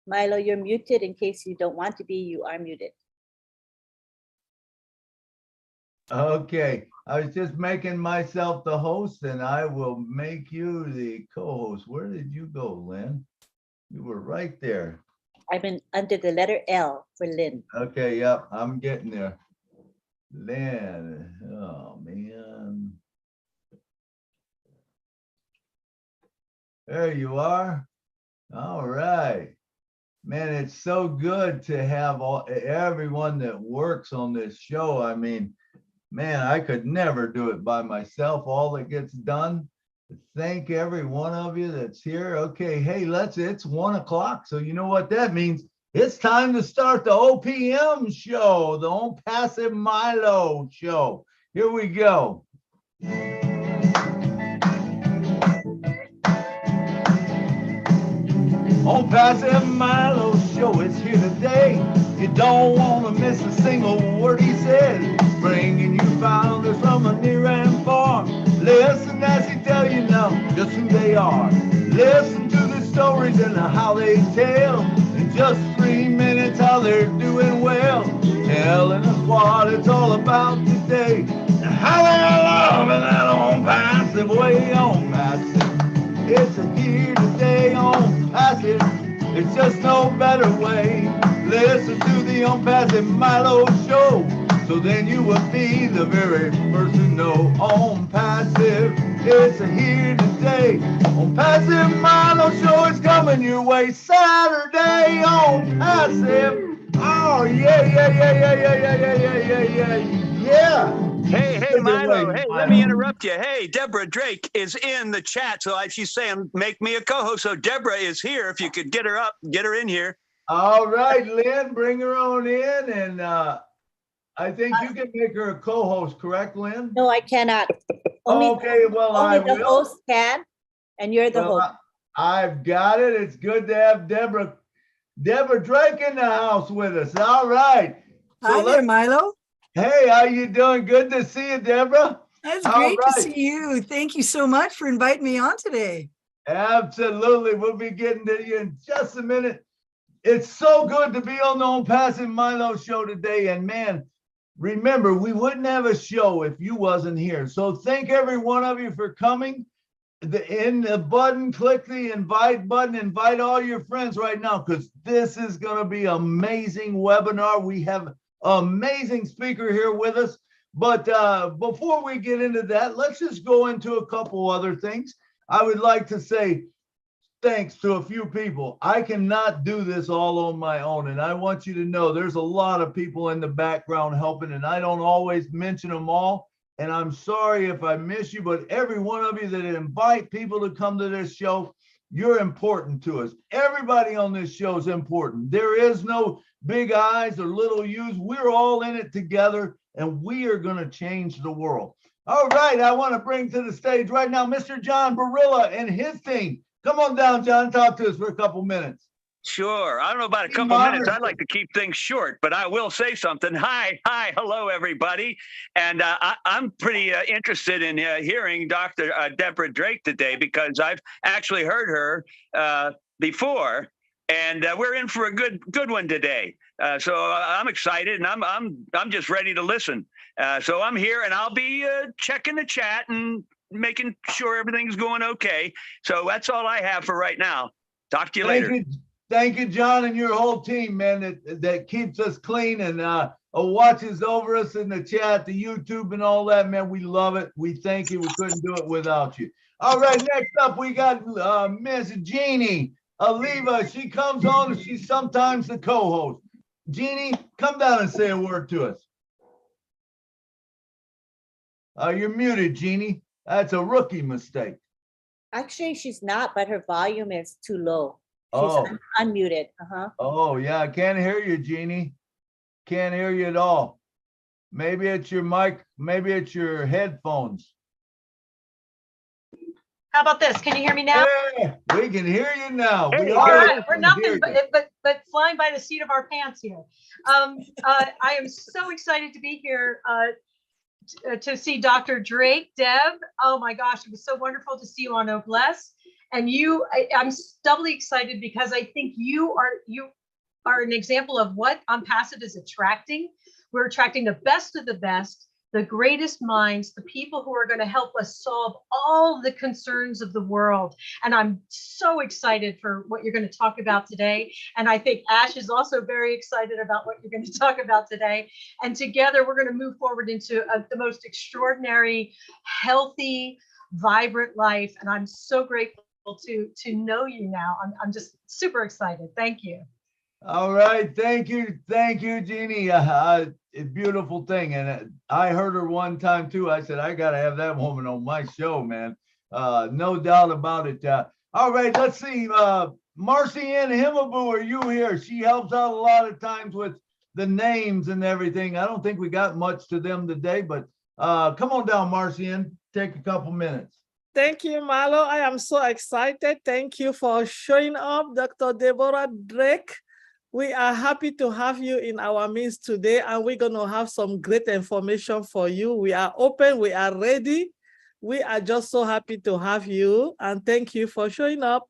Milo, you're muted in case you don't want to be. You are muted. Okay, I was just making myself the host, and I will make you the co-host. Where did you go, Lynn? You were right there. I'm in under the letter L for Lynn. Okay, yep, I'm getting there. Lynn, oh man. There you are. All right. Man, it's so good to have everyone that works on this show. I mean, man, I could never do it by myself, all that gets done. Thank every one of you that's here. Okay, hey, it's 1 o'clock. So you know what that means? It's time to start the OPM show, the On Passive Milo show. Here we go. On Passive Milo show is here today. You don't want to miss a single word he says. Bringing you founders from a near and far. Listen as he tell you now just who they are. Listen to the stories and how they tell. In just 3 minutes how they're doing well. Telling us what it's all about today. And how they're loving that on passive way. On passive. It's a here today on passive. There's just no better way. Listen to the On Passive Milo show. So then you will be the very first to know. On Passive, it's a here today. On Passive Milo show is coming your way Saturday on Passive. Oh yeah. Hey, Milo. Hey, let me interrupt you. Hey, Deborah Drake is in the chat. So she's saying, make me a co-host. So Deborah is here. If you could get her up, get her in here. All right, Lynn, bring her on in. And I think you can make her a co-host, correct, Lynn? No, I cannot. Okay, well, I will. Only the host can, and you're the host. I've got it. It's good to have Deborah Drake in the house with us. All right. Hi there, Milo. Hey, how you doing? Good to see you, Deborah. That's great to see you. Thank you so much for inviting me on today. Absolutely. We'll be getting to you in just a minute. It's so good to be on the On Passive Milo show today. And man, remember, we wouldn't have a show if you wasn't here. So thank every one of you for coming. In the button, click the invite button, invite all your friends right now, because this is going to be an amazing webinar. We have amazing speaker here with us. But before we get into that, let's just go into a couple other things. I would like to say thanks to a few people. I cannot do this all on my own. And I want you to know there's a lot of people in the background helping, and I don't always mention them all. And I'm sorry if I miss you, but every one of you that invite people to come to this show, you're important to us. Everybody on this show is important. There is no big I's or little U's. We're all in it together, and we are going to change the world. All right, I want to bring to the stage right now Mr. John Barilla and his team. Come on down, John. Talk to us for a couple minutes. Sure. I don't know about a couple minutes. I'd like to keep things short, but I will say something. Hi, hello, everybody. And I'm pretty interested in hearing Dr. Deborah Drake today, because I've actually heard her before, and we're in for a good one today. So I'm excited, and I'm just ready to listen. So I'm here, and I'll be checking the chat and making sure everything's going okay. So that's all I have for right now. Talk to you later. Thank you, John, and your whole team, man, that keeps us clean and watches over us in the chat, the YouTube and all that, man. We love it. We thank you. We couldn't do it without you. All right, next up, we got Miss Jeannie Oliva. She comes on and she's sometimes the co-host. Jeannie, come down and say a word to us. You're muted, Jeannie. That's a rookie mistake. Actually, she's not, but her volume is too low. She's unmuted. Oh, yeah. I can't hear you, Jeannie. Can't hear you at all. Maybe it's your mic. Maybe it's your headphones. How about this? Can you hear me now? Yeah, we can hear you now. Hey, All right. We're nothing but flying by the seat of our pants here. I am so excited to be here to see Dr. Drake. Deb, oh my gosh, it was so wonderful to see you on Noblesse. And I'm doubly excited because I think you are an example of what OnPassive is attracting. We're attracting the best of the best, the greatest minds, the people who are going to help us solve all the concerns of the world. And I'm so excited for what you're going to talk about today. And I think Ash is also very excited about what you're going to talk about today. And together we're going to move forward into the most extraordinary, healthy, vibrant life. And I'm so grateful to know you now. I'm just super excited. Thank you. All right, thank you, Jeannie. A beautiful thing, and I heard her one time too. I said, I gotta have that woman on my show, man. No doubt about it. All right, let's see. Marcy Ann Himmelboo, are you here? She helps out a lot of times with the names and everything. I don't think we got much to them today, but come on down, Marcy Ann. Take a couple minutes. Thank you, Marlo. I am so excited. Thank you for showing up, Dr. Deborah Drake. We are happy to have you in our midst today, and we're going to have some great information for you. We are open. We are ready. We are just so happy to have you, and thank you for showing up.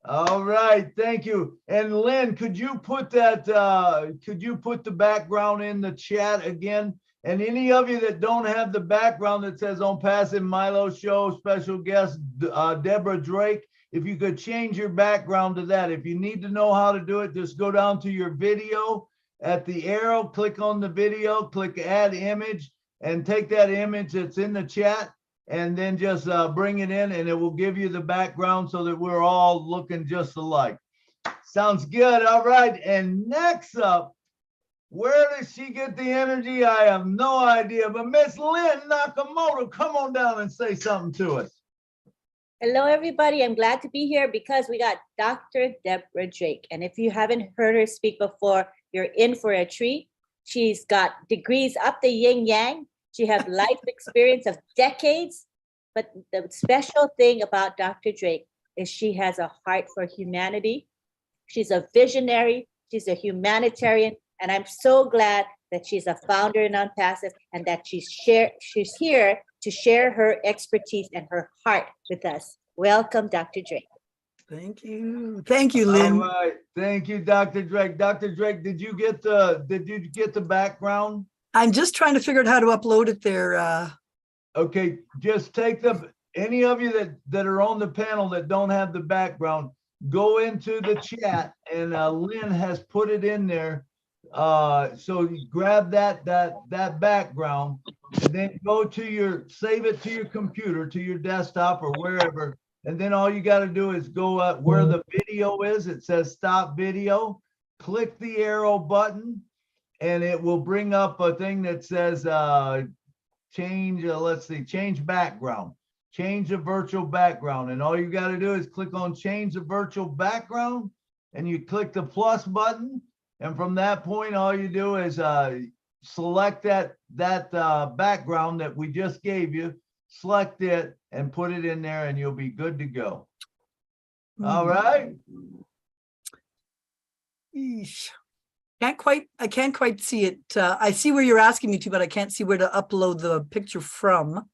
All right, thank you. And Lynn, could you put that, could you put the background in the chat again? And any of you that don't have the background that says OnPassive Milo Show, special guest, Deborah Drake, if you could change your background to that. If you need to know how to do it, just go down to your video at the arrow, click on the video, click add image, and take that image that's in the chat, and then just bring it in, and it will give you the background so that we're all looking just alike. Sounds good. All right. And next up, where does she get the energy? I have no idea, but Miss Lynn Nakamoto, come on down and say something to us. Hello, everybody. I'm glad to be here because we got Dr. Deborah Drake. And if you haven't heard her speak before, you're in for a treat. She's got degrees up the yin yang. She has life experience of decades. But the special thing about Dr. Drake is she has a heart for humanity. She's a visionary. She's a humanitarian. And I'm so glad that she's a founder in OnPassive and that she's here to share her expertise and her heart with us. Welcome, Dr. Drake. Thank you. Thank you, Lynn. All right. Thank you, Dr. Drake. Dr. Drake, did you get the background? I'm just trying to figure out how to upload it there. Okay, just take any of you that are on the panel that don't have the background, go into the chat, and Lynn has put it in there. So you grab that background, and then go to save it to your computer, to your desktop or wherever. And then all you got to do is go where the video is. It says stop video. Click the arrow button, and it will bring up a thing that says change. Let's see, change background. Change the virtual background. And all you got to do is click on change the virtual background, and you click the plus button. And from that point, all you do is select that background that we just gave you, select it, and put it in there, and you'll be good to go. All right. Eesh. I can't quite see it. I see where you're asking me to, but I can't see where to upload the picture from.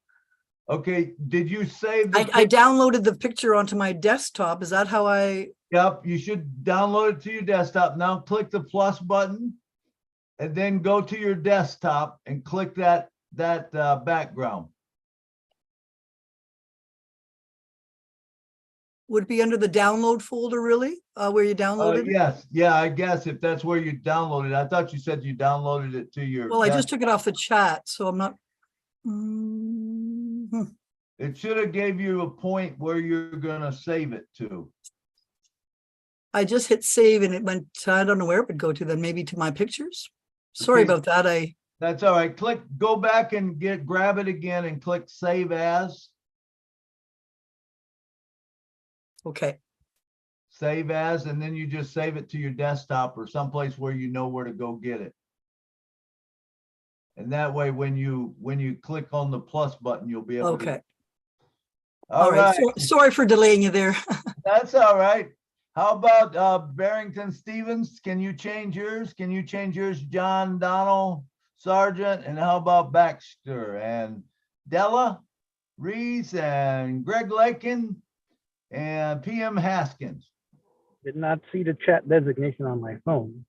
Okay. Did you save? I downloaded the picture onto my desktop. Is that how I? Yep, you should download it to your desktop. Now click the plus button, and then go to your desktop and click that background. Would it be under the download folder, really? Where you downloaded? Yes, yeah, I guess if that's where you downloaded. I thought you said you downloaded it to your. Well, I just took it off the chat, so I'm not. It should have gave you a point where you're gonna save it to. I just hit save and it went, I don't know where it would go to then, maybe to my pictures. Sorry Okay. about that. That's all right. Go back and grab it again and click save as. Okay. Save as, and then you just save it to your desktop or someplace where you know where to go get it. And that way, when you click on the plus button, you'll be able to. Okay. All right. Sorry for delaying you there. That's all right. How about Barrington Stevens? Can you change yours? Can you change yours, John Donald Sargent? And how about Baxter and Della? Reese and Greg Lakin and PM Haskins. Did not see the chat designation on my phone.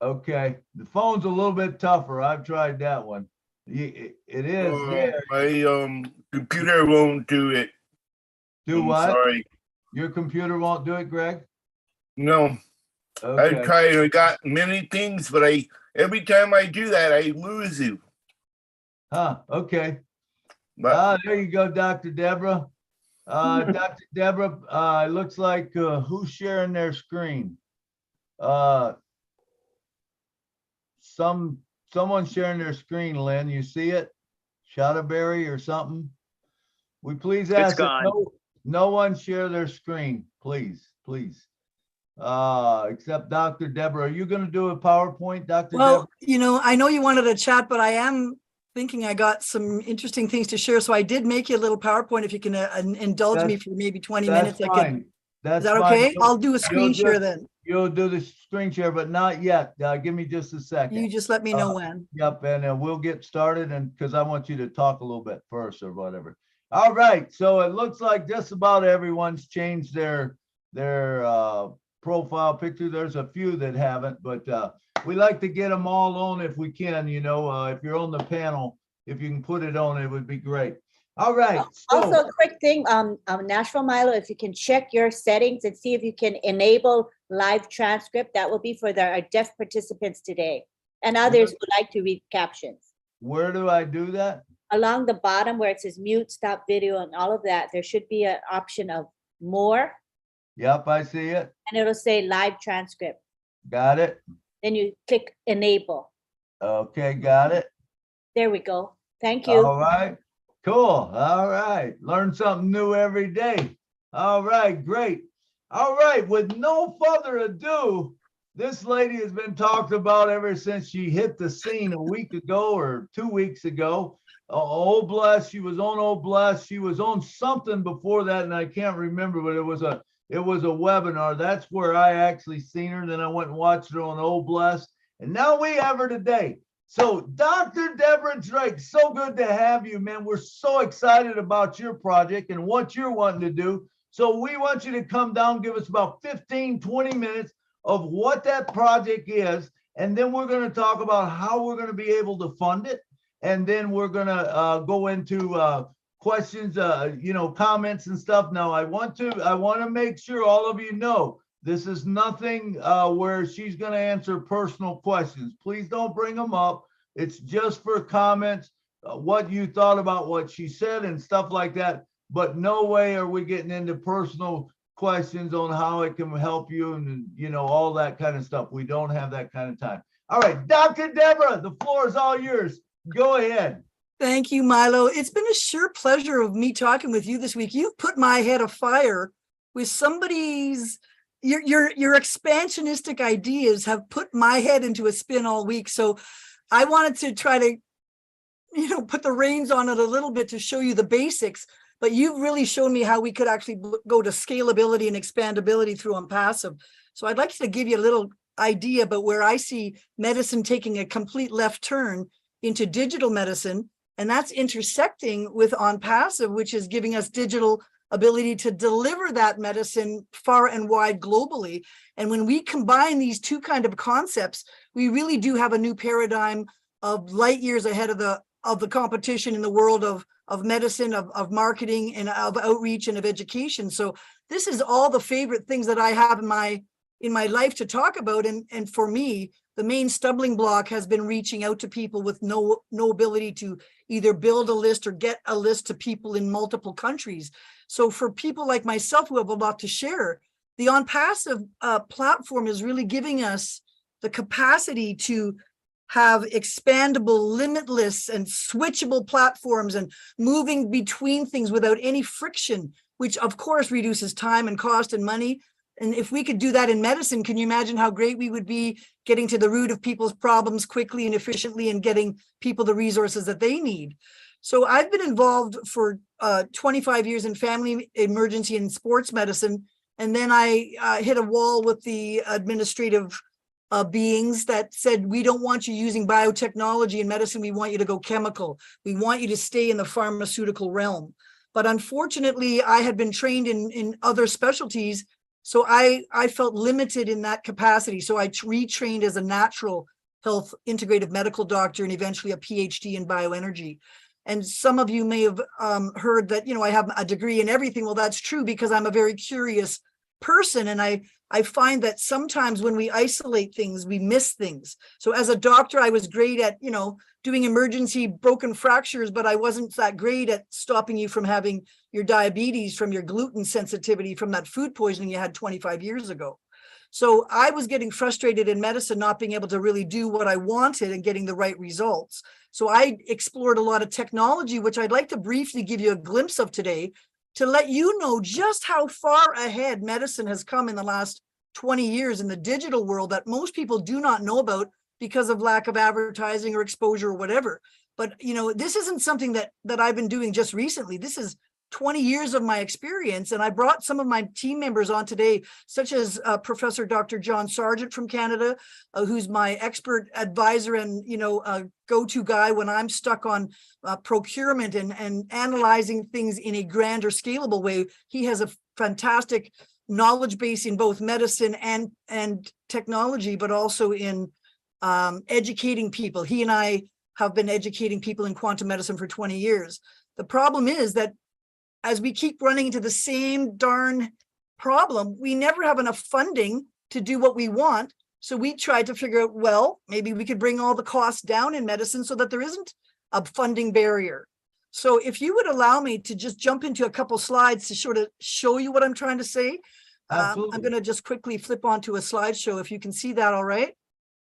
Okay, the phone's a little bit tougher. I've tried that one. It is there. My computer won't do it. Do I'm what? Sorry. Your computer won't do it, Greg? No. I Okay. tried. I got many things, but every time I do that, I lose you. Huh, okay. But There you go, Dr. Deborah. Dr. Deborah, it looks like who's sharing their screen? Someone sharing their screen, Lynn. You see it? Shadowberry or something? We please ask that gone. no one share their screen, please. Except Dr. Deborah. Are you going to do a PowerPoint, Dr. Deborah? Well, I know you wanted a chat, but I am thinking I got some interesting things to share. So I did make you a little PowerPoint. If you can indulge me for maybe 20 minutes, That's I could. fine. That's Is that fine. okay? I'll do a screen you'll share just- then. You'll do the screen share, but not yet. Give me just a second. You just let me know when. Yep, and we'll get started, and because I want you to talk a little bit first or whatever. All right, so it looks like just about everyone's changed their profile picture. There's a few that haven't, but we like to get them all on if we can. If you're on the panel, if you can put it on, it would be great. All right. Also, a quick thing, Nashville Milo, if you can check your settings and see if you can enable live transcript, that will be for our deaf participants today. And others would like to read captions. Where do I do that? Along the bottom where it says mute, stop video, and all of that, there should be an option of more, Yep, I see it. and it'll say live transcript. Got it. Then you click enable. Okay, got it. There we go. Thank you. All right, cool. All right, learn something new every day. All right, great. All right, with no further ado, this lady has been talked about ever since she hit the scene a week ago or 2 weeks ago. Oh, bless, she was on Oh Bless. She was on something before that, and I can't remember, but it was a webinar. That's where I actually seen her. Then I went and watched her on Oh Bless, and now we have her today. So, Dr. Deborah Drake, so good to have you, man. We're so excited about your project and what you're wanting to do. So we want you to come down, give us about 15, 20 minutes of what that project is. And then we're going to talk about how we're going to be able to fund it. And then we're going to go into questions, comments and stuff. Now, I want to make sure all of you know this is nothing where she's going to answer personal questions. Please don't bring them up. It's just for comments, what you thought about what she said and stuff like that. But no way are we getting into personal questions on how it can help you and, all that kind of stuff. We don't have that kind of time. All right, Dr. Deborah, the floor is all yours. Go ahead. Thank you, Milo. It's been a sheer pleasure of me talking with you this week. You've put my head afire with somebody's, your expansionistic ideas have put my head into a spin all week. So I wanted to try to, put the reins on it a little bit to show you the basics, but you've really shown me how we could actually go to scalability and expandability through OnPassive. So I'd like to give you a little idea about where I see medicine taking a complete left turn into digital medicine. And that's intersecting with OnPassive, which is giving us digital ability to deliver that medicine far and wide globally. And when we combine these two kind of concepts, we really do have a new paradigm of light years ahead of the competition in the world of medicine, of marketing, and of outreach and of education. So this is all the favorite things that I have in my life to talk about. And for me, the main stumbling block has been reaching out to people with no ability to either build a list or get a list to people in multiple countries. So for people like myself who have a lot to share, the OnPassive platform is really giving us the capacity to have expandable, limitless, and switchable platforms and moving between things without any friction, which of course reduces time and cost and money. And if we could do that in medicine, can you imagine how great we would be getting to the root of people's problems quickly and efficiently and getting people the resources that they need? So I've been involved for 25 years in family emergency and sports medicine. And then I hit a wall with the administrative beings that said, we don't want you using biotechnology in medicine. We want you to go chemical. We want you to stay in the pharmaceutical realm. But unfortunately, I had been trained in other specialties. So I felt limited in that capacity. So I retrained as a natural health integrative medical doctor and eventually a PhD in bioenergy. And some of you may have heard that, I have a degree in everything. Well, that's true because I'm a very curious person. And I find that sometimes when we isolate things, we miss things. So as a doctor, I was great at, doing emergency broken fractures, but I wasn't that great at stopping you from having your diabetes from your gluten sensitivity from that food poisoning you had 25 years ago. So I was getting frustrated in medicine, not being able to really do what I wanted and getting the right results. So I explored a lot of technology, which I'd like to briefly give you a glimpse of today to let you know just how far ahead medicine has come in the last 20 years in the digital world that most people do not know about because of lack of advertising or exposure or whatever. But, this isn't something that I've been doing just recently. This is 20 years of my experience. And I brought some of my team members on today, such as Professor Dr. John Sargent from Canada, who's my expert advisor and, go-to guy when I'm stuck on procurement and analyzing things in a grander scalable way. He has a fantastic knowledge base in both medicine and technology, but also in educating people. He and I have been educating people in quantum medicine for 20 years. The problem is that as we keep running into the same darn problem, we never have enough funding to do what we want. So we tried to figure out, well, maybe we could bring all the costs down in medicine so that there isn't a funding barrier. So if you would allow me to just jump into a couple slides to sort of show you what I'm trying to say. I'm going to just quickly flip onto a slideshow if you can see that all right.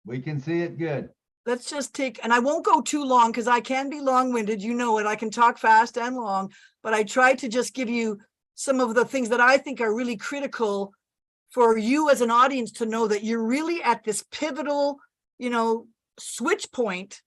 We can see it good. Let's just and I won't go too long because I can be long-winded, it. I can talk fast and long, but I try to just give you some of the things that I think are really critical for you as an audience to know that you're really at this pivotal, switch point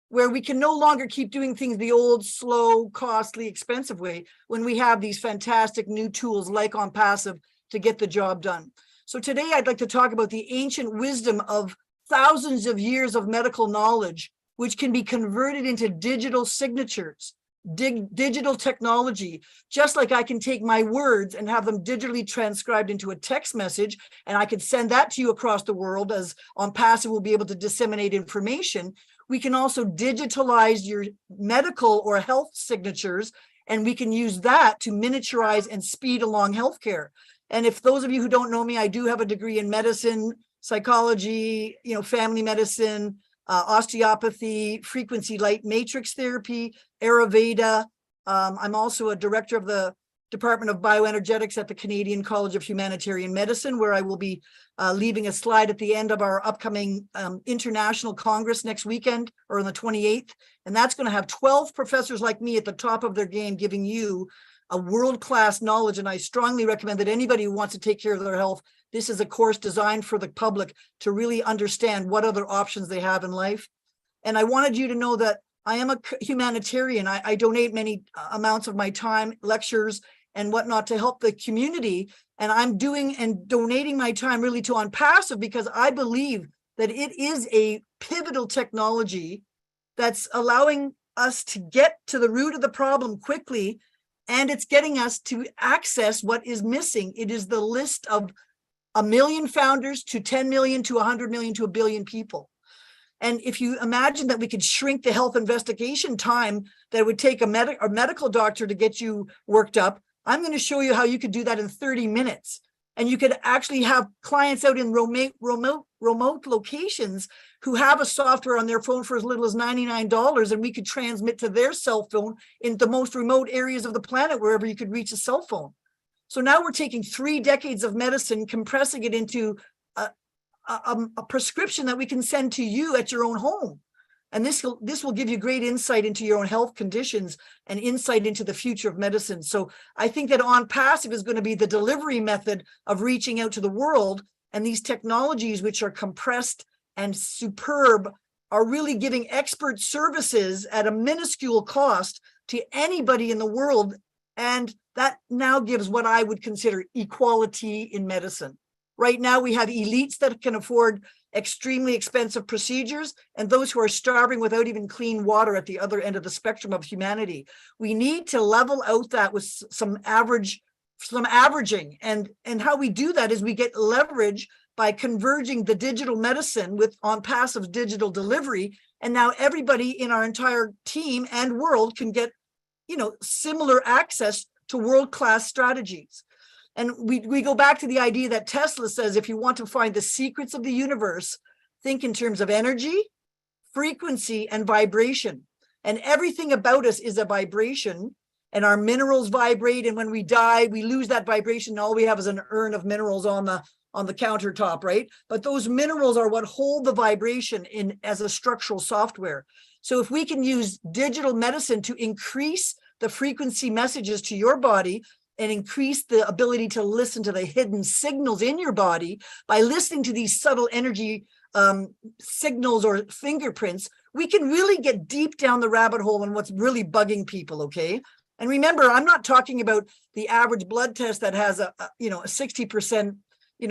where we can no longer keep doing things the old, slow, costly, expensive way when we have these fantastic new tools like On Passive to get the job done. So today I'd like to talk about the ancient wisdom of thousands of years of medical knowledge, which can be converted into digital signatures, digital technology, just like I can take my words and have them digitally transcribed into a text message, and I can send that to you across the world as On Passive will be able to disseminate information. We can also digitalize your medical or health signatures, and we can use that to miniaturize and speed along healthcare. And if those of you who don't know me, I do have a degree in medicine, psychology, family medicine, osteopathy, frequency light matrix therapy, Ayurveda. I'm also a director of the Department of Bioenergetics at the Canadian College of Humanitarian Medicine, where I will be leaving a slide at the end of our upcoming International Congress next weekend or on the 28th. And that's going to have 12 professors like me at the top of their game, giving you a world-class knowledge. And I strongly recommend that anybody who wants to take care of their health, this is a course designed for the public to really understand what other options they have in life. And I wanted you to know that I am a humanitarian. I donate many amounts of my time, lectures and whatnot to help the community. And I'm doing and donating my time really to On Passive because I believe that it is a pivotal technology that's allowing us to get to the root of the problem quickly. And it's getting us to access what is missing. It is the list of 1 million founders to 10 million to 100 million to 1 billion people. And if you imagine that we could shrink the health investigation time that it would take a medical doctor to get you worked up, I'm going to show you how you could do that in 30 minutes. And you could actually have clients out in remote locations who have a software on their phone for as little as $99, and we could transmit to their cell phone in the most remote areas of the planet, wherever you could reach a cell phone. So now we're taking 3 decades of medicine, compressing it into a prescription that we can send to you at your own home. And this will give you great insight into your own health conditions and insight into the future of medicine. So I think that On Passive is going to be the delivery method of reaching out to the world. And these technologies, which are compressed and superb, are really giving expert services at a minuscule cost to anybody in the world. And that now gives what I would consider equality in medicine. Right now, we have elites that can afford extremely expensive procedures, and those who are starving without even clean water at the other end of the spectrum of humanity. We need to level out that with some averaging. And how we do that is we get leverage by converging the digital medicine with OnPassive's digital delivery. And now everybody in our entire team and world can get, similar access to world-class strategies. And we go back to the idea that Tesla says, if you want to find the secrets of the universe, think in terms of energy, frequency, and vibration. And everything about us is a vibration, and our minerals vibrate. And when we die, we lose that vibration. All we have is an urn of minerals on the countertop, right? But those minerals are what hold the vibration in as a structural software. So if we can use digital medicine to increase the frequency messages to your body and increase the ability to listen to the hidden signals in your body by listening to these subtle energy signals or fingerprints, we can really get deep down the rabbit hole on what's really bugging people, okay? And remember, I'm not talking about the average blood test that has a 60%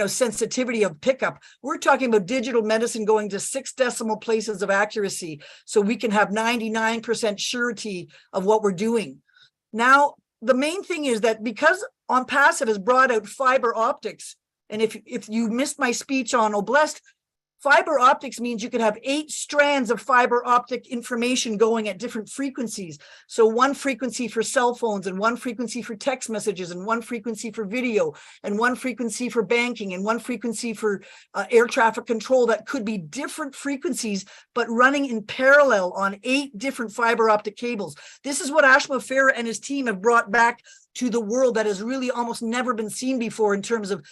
sensitivity of pickup. We're talking about digital medicine going to 6 decimal places of accuracy, so we can have 99% surety of what we're doing. Now, the main thing is that because OnPassive has brought out fiber optics, and if you missed my speech on Oblest, fiber optics means you can have 8 strands of fiber optic information going at different frequencies. So one frequency for cell phones, and one frequency for text messages, and one frequency for video, and one frequency for banking, and one frequency for air traffic control. That could be different frequencies, but running in parallel on 8 different fiber optic cables. This is what Ashma Farah and his team have brought back to the world that has really almost never been seen before in terms of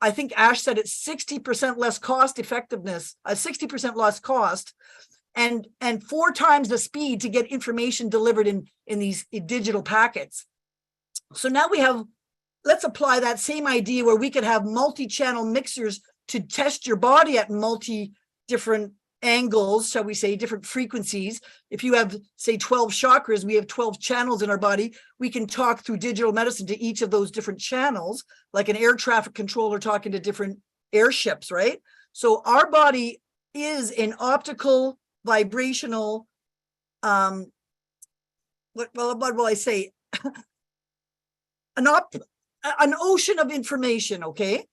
I think Ash said it's 60% less cost effectiveness, 60% less cost, and 4 times the speed to get information delivered in these digital packets. So now let's apply that same idea where we could have multi-channel mixers to test your body at different angles, shall we say, different frequencies. If you have, say, 12 chakras, we have 12 channels in our body. We can talk through digital medicine to each of those different channels, like an air traffic controller talking to different airships, right? So our body is an optical, vibrational, what will I say? an ocean of information, okay?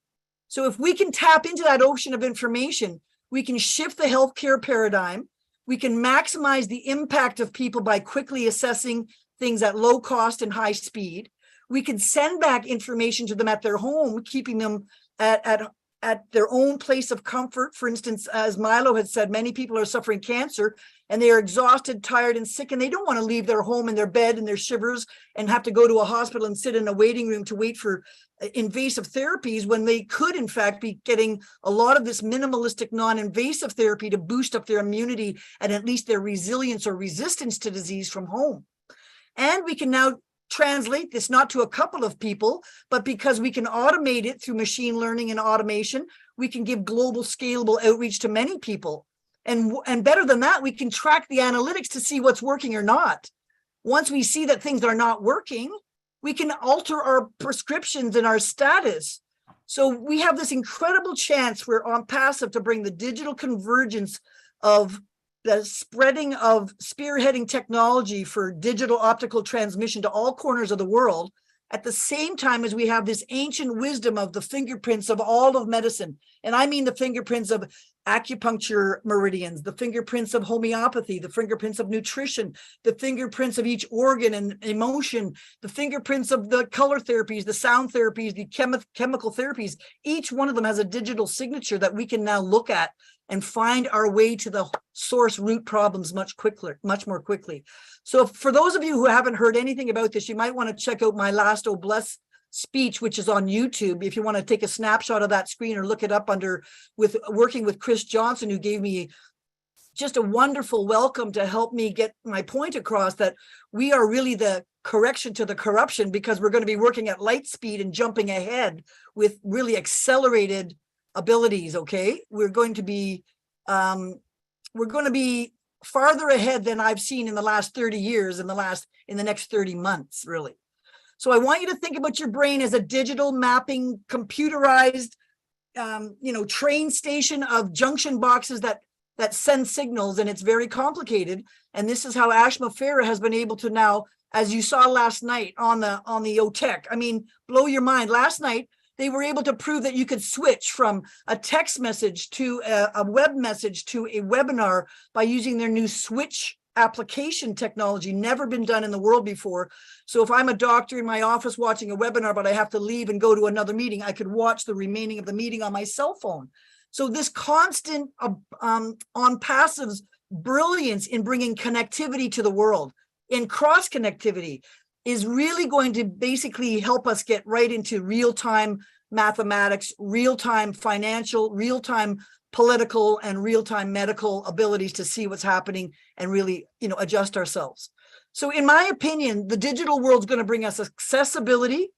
So if we can tap into that ocean of information, we can shift the healthcare paradigm. We can maximize the impact of people by quickly assessing things at low cost and high speed. We can send back information to them at their home, keeping them at their own place of comfort. For instance, as Milo had said, many people are suffering cancer and they are exhausted, tired, and sick, and they don't want to leave their home and their bed and their shivers and have to go to a hospital and sit in a waiting room to wait for invasive therapies, when they could in fact be getting a lot of this minimalistic non-invasive therapy to boost up their immunity and at least their resilience or resistance to disease from home. And we can now translate this not to a couple of people, but because we can automate it through machine learning and automation, we can give global scalable outreach to many people. And better than that, we can track the analytics to see what's working or not. Once we see that things are not working, we can alter our prescriptions and our status. So we have this incredible chance for OnPassive to bring the digital convergence of the spreading of spearheading technology for digital optical transmission to all corners of the world, at the same time as we have this ancient wisdom of the fingerprints of all of medicine. And I mean the fingerprints of acupuncture meridians, the fingerprints of homeopathy, the fingerprints of nutrition, the fingerprints of each organ and emotion, the fingerprints of the color therapies, the sound therapies, the chemical therapies. Each one of them has a digital signature that we can now look at and find our way to the source root problems much more quickly. So for those of you who haven't heard anything about this, you might want to check out my last Oblest speech, which is on YouTube. If you want to take a snapshot of that screen or look it up working with Chris Johnson, who gave me just a wonderful welcome to help me get my point across, that we are really the correction to the corruption, because we're going to be working at light speed and jumping ahead with really accelerated abilities. Okay, we're going to be farther ahead than I've seen in the last 30 years, in the next 30 months, really. So I want you to think about your brain as a digital mapping, computerized train station of junction boxes that send signals, and it's very complicated. And this is how Ashma Farah has been able to now, as you saw last night on the OTEC. I mean, blow your mind. Last night, they were able to prove that you could switch from a text message to a web message to a webinar by using their new switch application technology, never been done in the world before. So if I'm a doctor in my office watching a webinar, but I have to leave and go to another meeting, I could watch the remaining of the meeting on my cell phone. So this constant on passive's brilliance in bringing connectivity to the world, in cross connectivity, is really going to basically help us get right into real-time mathematics, real-time financial, real-time political, and real-time medical abilities to see what's happening and really, adjust ourselves. So in my opinion, the digital world's going to bring us accessibility,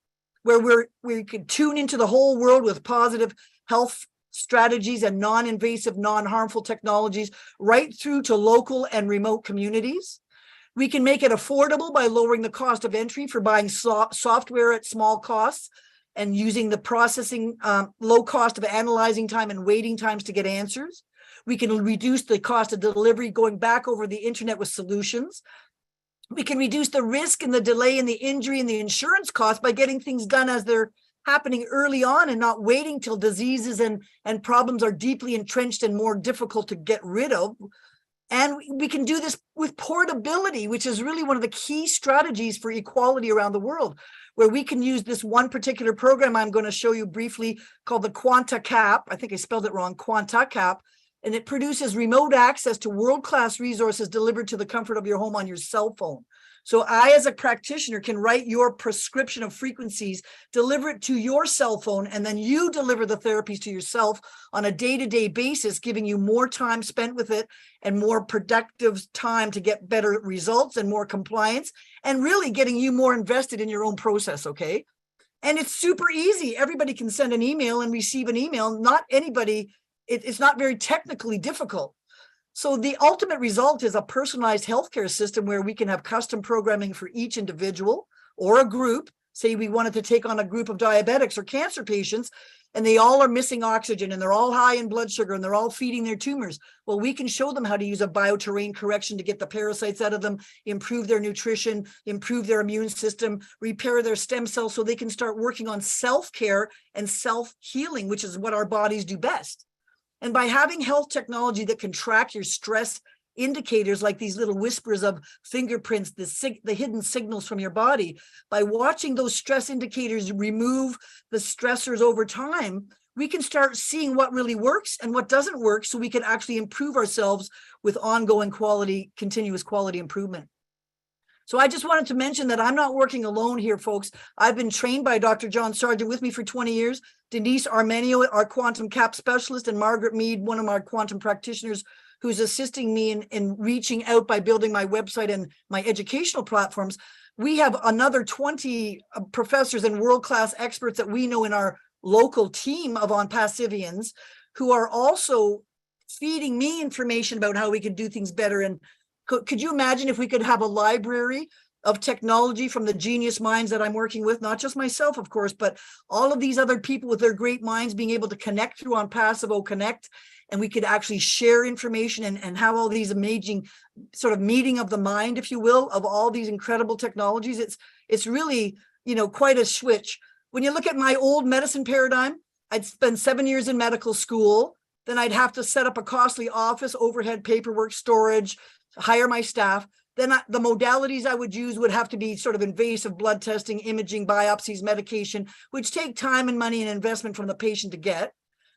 where we can tune into the whole world with positive health strategies and non-invasive, non-harmful technologies, right through to local and remote communities. We can make it affordable by lowering the cost of entry for buying software at small costs and using the processing low cost of analyzing time and waiting times to get answers. We can reduce the cost of delivery going back over the internet with solutions. We can reduce the risk and the delay and the injury and the insurance costs by getting things done as they're happening early on and not waiting till diseases and problems are deeply entrenched and more difficult to get rid of. And we can do this with portability, which is really one of the key strategies for equality around the world, where we can use this one particular program I'm going to show you briefly called the Quanta Cap. I think I spelled it wrong, Quanta Cap. And it produces remote access to world-class resources delivered to the comfort of your home on your cell phone. So I, as a practitioner, can write your prescription of frequencies, deliver it to your cell phone, and then you deliver the therapies to yourself on a day-to-day basis, giving you more time spent with it and more productive time to get better results and more compliance, and really getting you more invested in your own process, okay? And it's super easy. Everybody can send an email and receive an email. Not anybody, it's not very technically difficult. So the ultimate result is a personalized healthcare system where we can have custom programming for each individual or a group. Say we wanted to take on a group of diabetics or cancer patients, and they all are missing oxygen and they're all high in blood sugar and they're all feeding their tumors. Well, we can show them how to use a bioterrain correction to get the parasites out of them, improve their nutrition, improve their immune system, repair their stem cells so they can start working on self-care and self-healing, which is what our bodies do best. And by having health technology that can track your stress indicators, like these little whispers of fingerprints, the hidden signals from your body, by watching those stress indicators remove the stressors over time, we can start seeing what really works and what doesn't work, so we can actually improve ourselves with ongoing quality, continuous quality improvement. So I just wanted to mention that I'm not working alone here, folks. I've been trained by Dr. John Sargent with me for 20 years, Denise Armenio, our quantum cap specialist, and Margaret Mead, one of our quantum practitioners, who's assisting me in reaching out by building my website and my educational platforms. We have another 20 professors and world-class experts that we know in our local team of On Passivians, who are also feeding me information about how we can do things better. And could you imagine if we could have a library of technology from the genius minds that I'm working with, not just myself, of course, but all of these other people with their great minds being able to connect through On Passivo Connect, and we could actually share information and have all these amazing sort of meeting of the mind, if you will, of all these incredible technologies. It's really, quite a switch. When you look at my old medicine paradigm, I'd spend 7 years in medical school, then I'd have to set up a costly office, overhead, paperwork, storage, hire my staff. Then the modalities I would use would have to be sort of invasive blood testing, imaging, biopsies, medication, which take time and money and investment from the patient to get.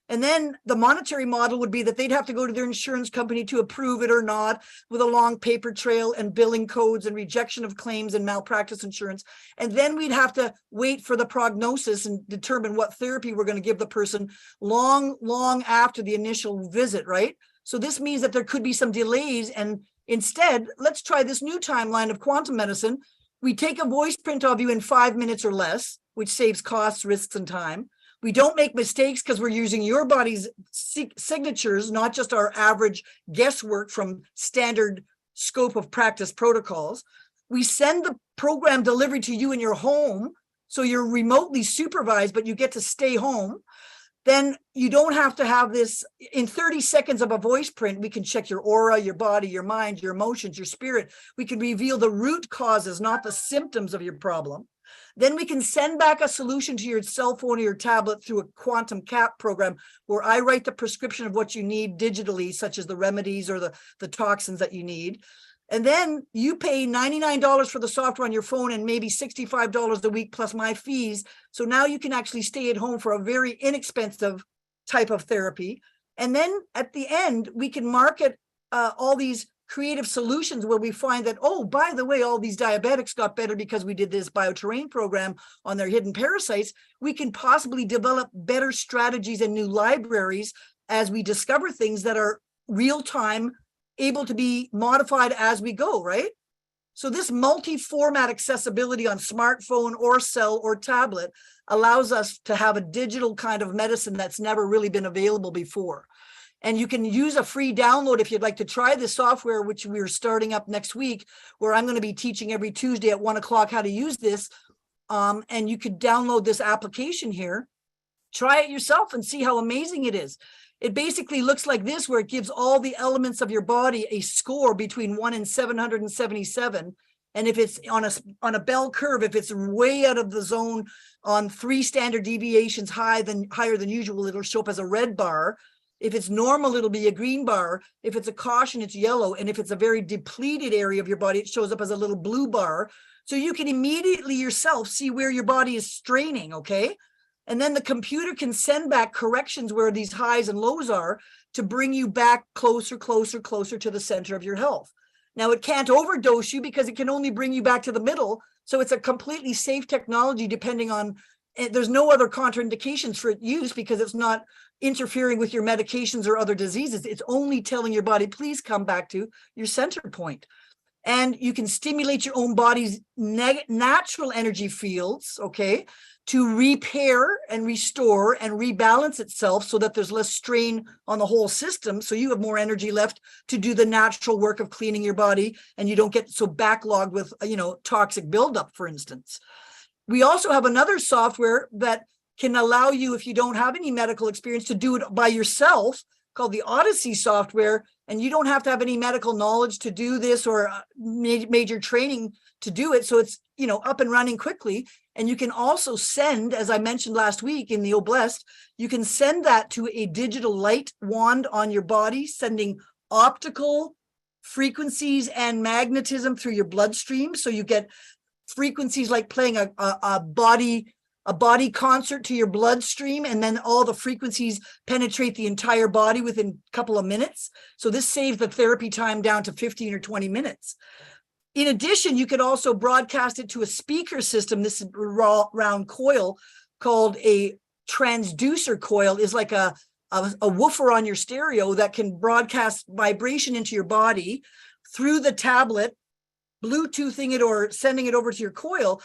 And then the monetary model would be that they'd have to go to their insurance company to approve it or not, with a long paper trail and billing codes and rejection of claims and malpractice insurance. And then we'd have to wait for the prognosis and determine what therapy we're going to give the person long after the initial visit, right? So this means that there could be some delays, and instead, let's try this new timeline of quantum medicine. We take a voice print of you in 5 minutes or less, which saves costs, risks, and time. We don't make mistakes because we're using your body's signatures, not just our average guesswork from standard scope of practice protocols. We send the program delivery to you in your home, so you're remotely supervised, but you get to stay home. then you don't have to have this in 30 seconds of a voice print. We can check your aura, your body, your mind, your emotions, your spirit. We can reveal the root causes, not the symptoms of your problem. Then we can send back a solution to your cell phone or your tablet through a quantum cap program where I write the prescription of what you need digitally, such as the remedies or the toxins that you need. And then you pay $99 for the software on your phone and maybe $65 a week plus my fees. So now you can actually stay at home for a very inexpensive type of therapy. And then at the end, we can market all these creative solutions where we find that, oh, by the way, all these diabetics got better because we did this bioterrain program on their hidden parasites. We can possibly develop better strategies and new libraries as we discover things that are real-time, able to be modified as we go, right? So this multi-format accessibility on smartphone or cell or tablet allows us to have a digital kind of medicine that's never really been available before. And you can use a free download if you'd like to try this software, which we're starting up next week, where I'm going to be teaching every Tuesday at 1 o'clock how to use this. And you could download this application here, try it yourself and see how amazing it is. It basically looks like this, where it gives all the elements of your body a score between 1 and 777. And if it's on a bell curve, if it's way out of the zone on 3 standard deviations higher than usual, it'll show up as a red bar. If it's normal, it'll be a green bar. If it's a caution, it's yellow. And if it's a very depleted area of your body, it shows up as a little blue bar. So you can immediately yourself see where your body is straining, okay? And then the computer can send back corrections where these highs and lows are to bring you back closer, closer, closer to the center of your health. Now, it can't overdose you because it can only bring you back to the middle. So it's a completely safe technology depending on, there's no other contraindications for its use because it's not interfering with your medications or other diseases. It's only telling your body, please come back to your center point. And you can stimulate your own body's natural energy fields, okay, to repair and restore and rebalance itself so that there's less strain on the whole system. So you have more energy left to do the natural work of cleaning your body and you don't get so backlogged with, toxic buildup, for instance. We also have another software that can allow you, if you don't have any medical experience, to do it by yourself, called the Odyssey software. And you don't have to have any medical knowledge to do this or major training to do it. So it's, up and running quickly. And you can also send, as I mentioned last week in the Oblast, you can send that to a digital light wand on your body, sending optical frequencies and magnetism through your bloodstream. So you get frequencies like playing a body concert to your bloodstream, and then all the frequencies penetrate the entire body within a couple of minutes. So this saves the therapy time down to 15 or 20 minutes. In addition, you could also broadcast it to a speaker system. This round coil called a transducer coil is like a woofer on your stereo that can broadcast vibration into your body through the tablet, Bluetoothing it or sending it over to your coil.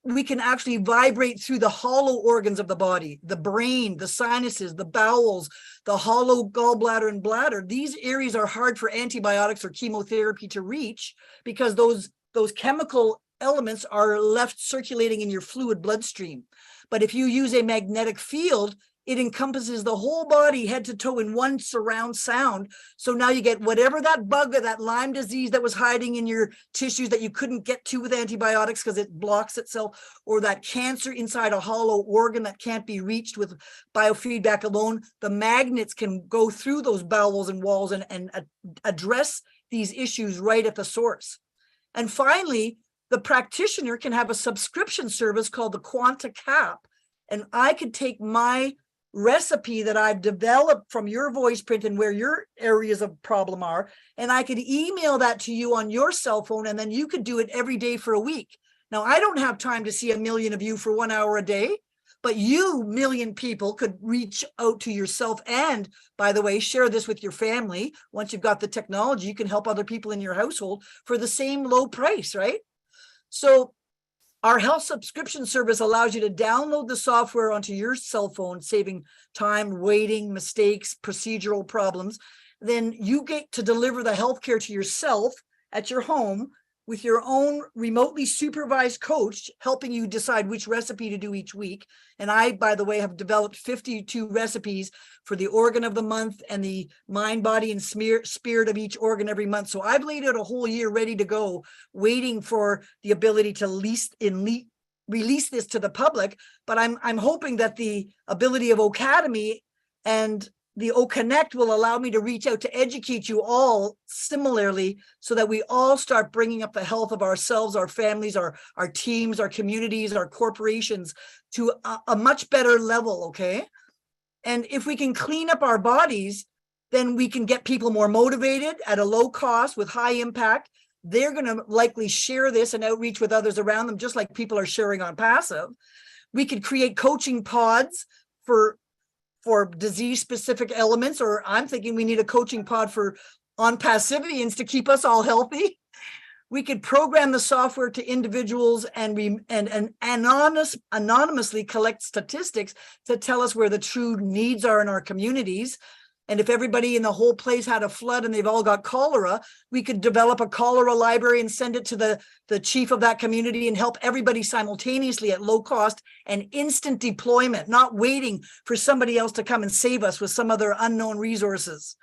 We can actually vibrate through the hollow organs of the body, the brain, the sinuses, the bowels, the hollow gallbladder and bladder. These areas are hard for antibiotics or chemotherapy to reach because those chemical elements are left circulating in your fluid bloodstream. But if you use a magnetic field, it encompasses the whole body head to toe in one surround sound. So now you get whatever that bug or that Lyme disease that was hiding in your tissues that you couldn't get to with antibiotics because it blocks itself, or that cancer inside a hollow organ that can't be reached with biofeedback alone. The magnets can go through those bowels and walls and address these issues right at the source. And finally, the practitioner can have a subscription service called the Quanta Cap. And I could take my recipe that I've developed from your voice print and where your areas of problem are, and I could email that to you on your cell phone, and then you could do it every day for a week. Now, I don't have time to see 1 million of you for 1 hour a day, but you million people could reach out to yourself. And by the way, share this with your family. Once you've got the technology, you can help other people in your household for the same low price, right? So our health subscription service allows you to download the software onto your cell phone, saving time, waiting, mistakes, procedural problems. Then you get to deliver the healthcare to yourself at your home with your own remotely supervised coach helping you decide which recipe to do each week. And I, by the way, have developed 52 recipes for the organ of the month and the mind, body, and spirit of each organ every month. So I've laid out a whole year ready to go, waiting for the ability to release this to the public. But I'm hoping that the ability of Academy and the O-Connect will allow me to reach out to educate you all similarly, so that we all start bringing up the health of ourselves, our families, our teams, our communities, our corporations to a much better level, okay? And if we can clean up our bodies, then we can get people more motivated at a low cost with high impact. They're going to likely share this and outreach with others around them, just like people are sharing on Passive. We could create coaching pods for disease-specific elements, or I'm thinking we need a coaching pod for on Passivians to keep us all healthy. We could program the software to individuals and anonymously collect statistics to tell us where the true needs are in our communities. And if everybody in the whole place had a flood and they've all got cholera, we could develop a cholera library and send it to the chief of that community and help everybody simultaneously at low cost and instant deployment, not waiting for somebody else to come and save us with some other unknown resources.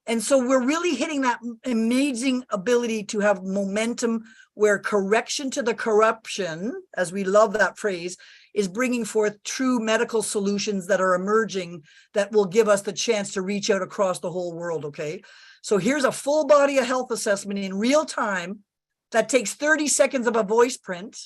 And so we're really hitting that amazing ability to have momentum where correction to the corruption, as we love that phrase, is bringing forth true medical solutions that are emerging that will give us the chance to reach out across the whole world, okay? So here's a full body of health assessment in real time that takes 30 seconds of a voice print,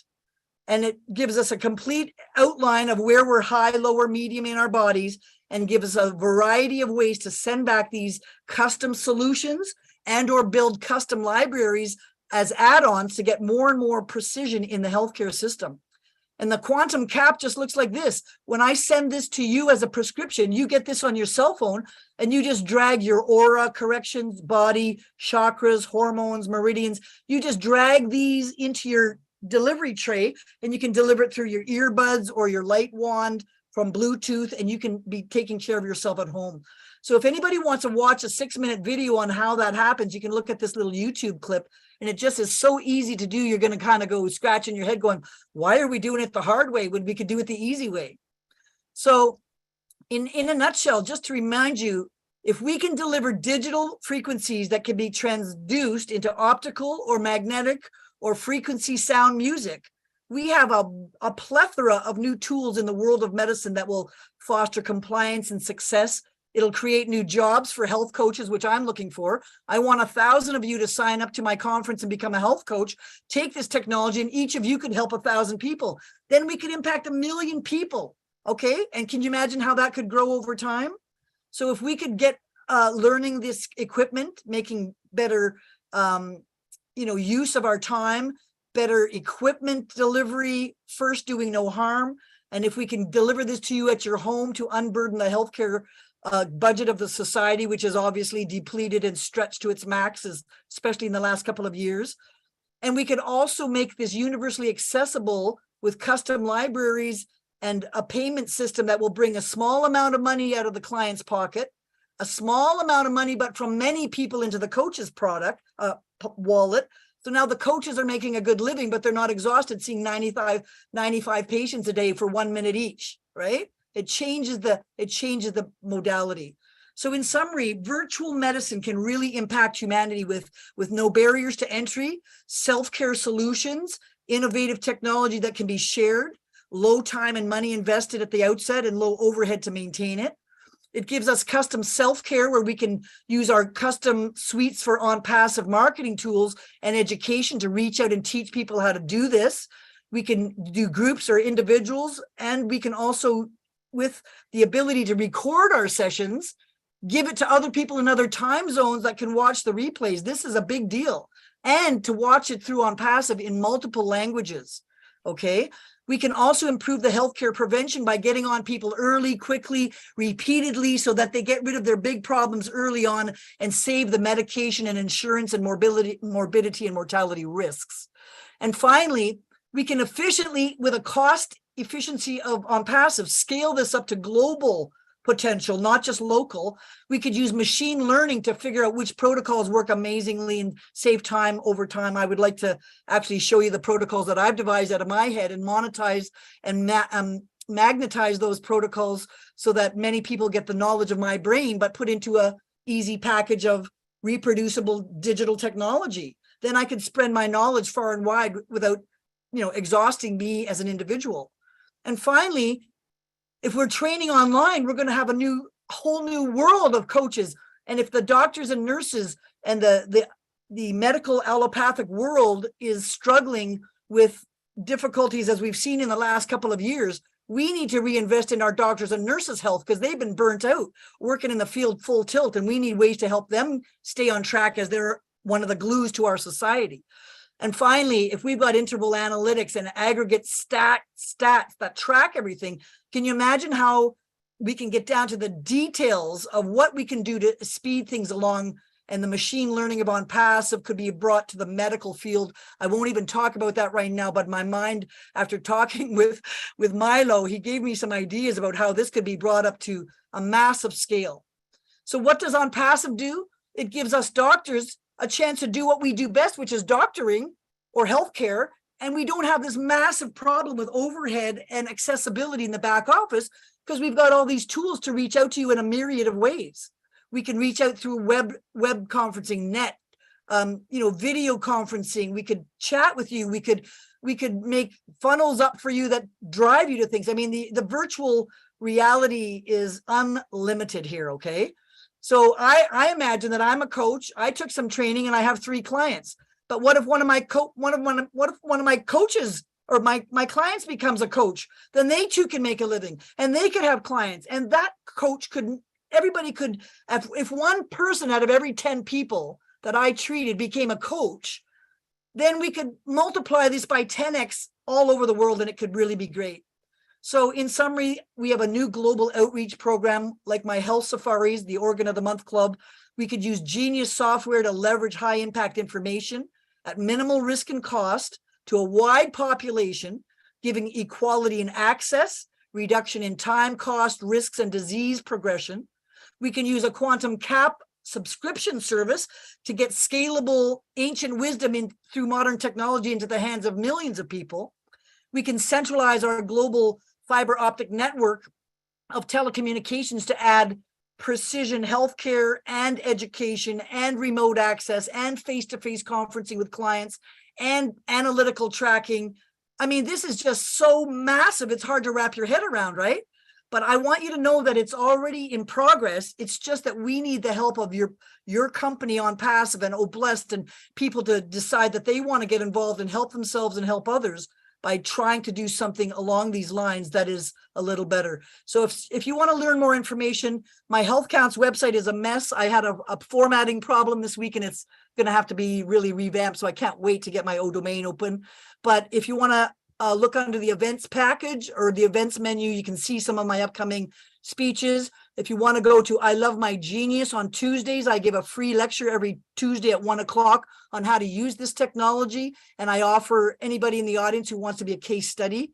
and it gives us a complete outline of where we're high, lower, medium in our bodies, and gives us a variety of ways to send back these custom solutions and or build custom libraries as add-ons to get more and more precision in the healthcare system. And the quantum cap just looks like this. When I send this to you as a prescription, you get this on your cell phone and you just drag your aura, corrections, body, chakras, hormones, meridians. You just drag these into your delivery tray and you can deliver it through your earbuds or your light wand from Bluetooth, and you can be taking care of yourself at home. So if anybody wants to watch a 6-minute video on how that happens, you can look at this little YouTube clip, and it just is so easy to do. You're going to kind of go scratching your head going, why are we doing it the hard way when we could do it the easy way? So in a nutshell, just to remind you, if we can deliver digital frequencies that can be transduced into optical or magnetic or frequency sound music, we have a plethora of new tools in the world of medicine that will foster compliance and success. It'll create new jobs for health coaches, which I'm looking for. I want 1,000 of you to sign up to my conference and become a health coach. Take this technology, and each of you could help 1,000 people. Then we could impact 1 million people. Okay. And can you imagine how that could grow over time? So if we could get learning this equipment, making better, use of our time, better equipment delivery, first doing no harm. And if we can deliver this to you at your home to unburden the healthcare budget of the society, which is obviously depleted and stretched to its maxes, especially in the last couple of years. And we can also make this universally accessible with custom libraries and a payment system that will bring a small amount of money out of the client's pocket, a small amount of money, but from many people into the coach's wallet. So now the coaches are making a good living, but they're not exhausted seeing 95 patients a day for 1 minute each, right? It changes the modality. So in summary, virtual medicine can really impact humanity with no barriers to entry, self-care solutions, innovative technology that can be shared, low time and money invested at the outset, and low overhead to maintain it. It gives us custom self-care where we can use our custom suites for on-passive marketing tools and education to reach out and teach people how to do this. We can do groups or individuals, and we can also, with the ability to record our sessions, give it to other people in other time zones that can watch the replays. This is a big deal. And to watch it through on passive in multiple languages, okay? We can also improve the healthcare prevention by getting on people early, quickly, repeatedly, so that they get rid of their big problems early on and save the medication and insurance and morbidity and mortality risks. And finally, we can efficiently, with a cost efficiency of on passive, scale this up to global potential, not just local. We could use machine learning to figure out which protocols work amazingly and save time over time. I would like to actually show you the protocols that I've devised out of my head and monetize and magnetize those protocols so that many people get the knowledge of my brain, but put into a easy package of reproducible digital technology. Then I could spread my knowledge far and wide without, exhausting me as an individual. And finally, if we're training online, we're going to have a whole new world of coaches. And if the doctors and nurses and the medical allopathic world is struggling with difficulties, as we've seen in the last couple of years, we need to reinvest in our doctors and nurses' health because they've been burnt out working in the field full tilt. And we need ways to help them stay on track as they're one of the glues to our society. And finally, if we've got interval analytics and aggregate stats that track everything, can you imagine how we can get down to the details of what we can do to speed things along? And the machine learning upon passive could be brought to the medical field. I won't even talk about that right now, but my mind, after talking with Milo, he gave me some ideas about how this could be brought up to a massive scale. So what does on passive do? It gives us doctors a chance to do what we do best, which is doctoring or healthcare. And we don't have this massive problem with overhead and accessibility in the back office because we've got all these tools to reach out to you in a myriad of ways. We can reach out through web conferencing, video conferencing. We could chat with you. We could make funnels up for you that drive you to things. I mean, the virtual reality is unlimited here. Okay. So I imagine that I'm a coach. I took some training and I have 3 clients. But what if one of my coaches or my clients becomes a coach? Then they too can make a living and they could have clients. And that coach everybody could, if one person out of every 10 people that I treated became a coach, then we could multiply this by 10x all over the world and it could really be great. So in summary, we have a new global outreach program like my health safaris, the Organ of the Month Club. We could use Genius software to leverage high impact information at minimal risk and cost to a wide population, giving equality in access, reduction in time, cost, risks, and disease progression. We can use a quantum cap subscription service to get scalable ancient wisdom through modern technology into the hands of millions of people. We can centralize our global fiber optic network of telecommunications to add precision healthcare and education and remote access and face-to-face conferencing with clients and analytical tracking. I mean, this is just so massive. It's hard to wrap your head around, right? But I want you to know that it's already in progress. It's just that we need the help of your company on passive and Oblest and people to decide that they want to get involved and help themselves and help others by trying to do something along these lines that is a little better. So if you want to learn more information, my Health Counts website is a mess. I had a formatting problem this week and it's going to have to be really revamped. So I can't wait to get my domain open. But if you want to look under the events package or the events menu, you can see some of my upcoming speeches. If you want to go to I Love My Genius on Tuesdays, I give a free lecture every Tuesday at 1 o'clock on how to use this technology. And I offer anybody in the audience who wants to be a case study.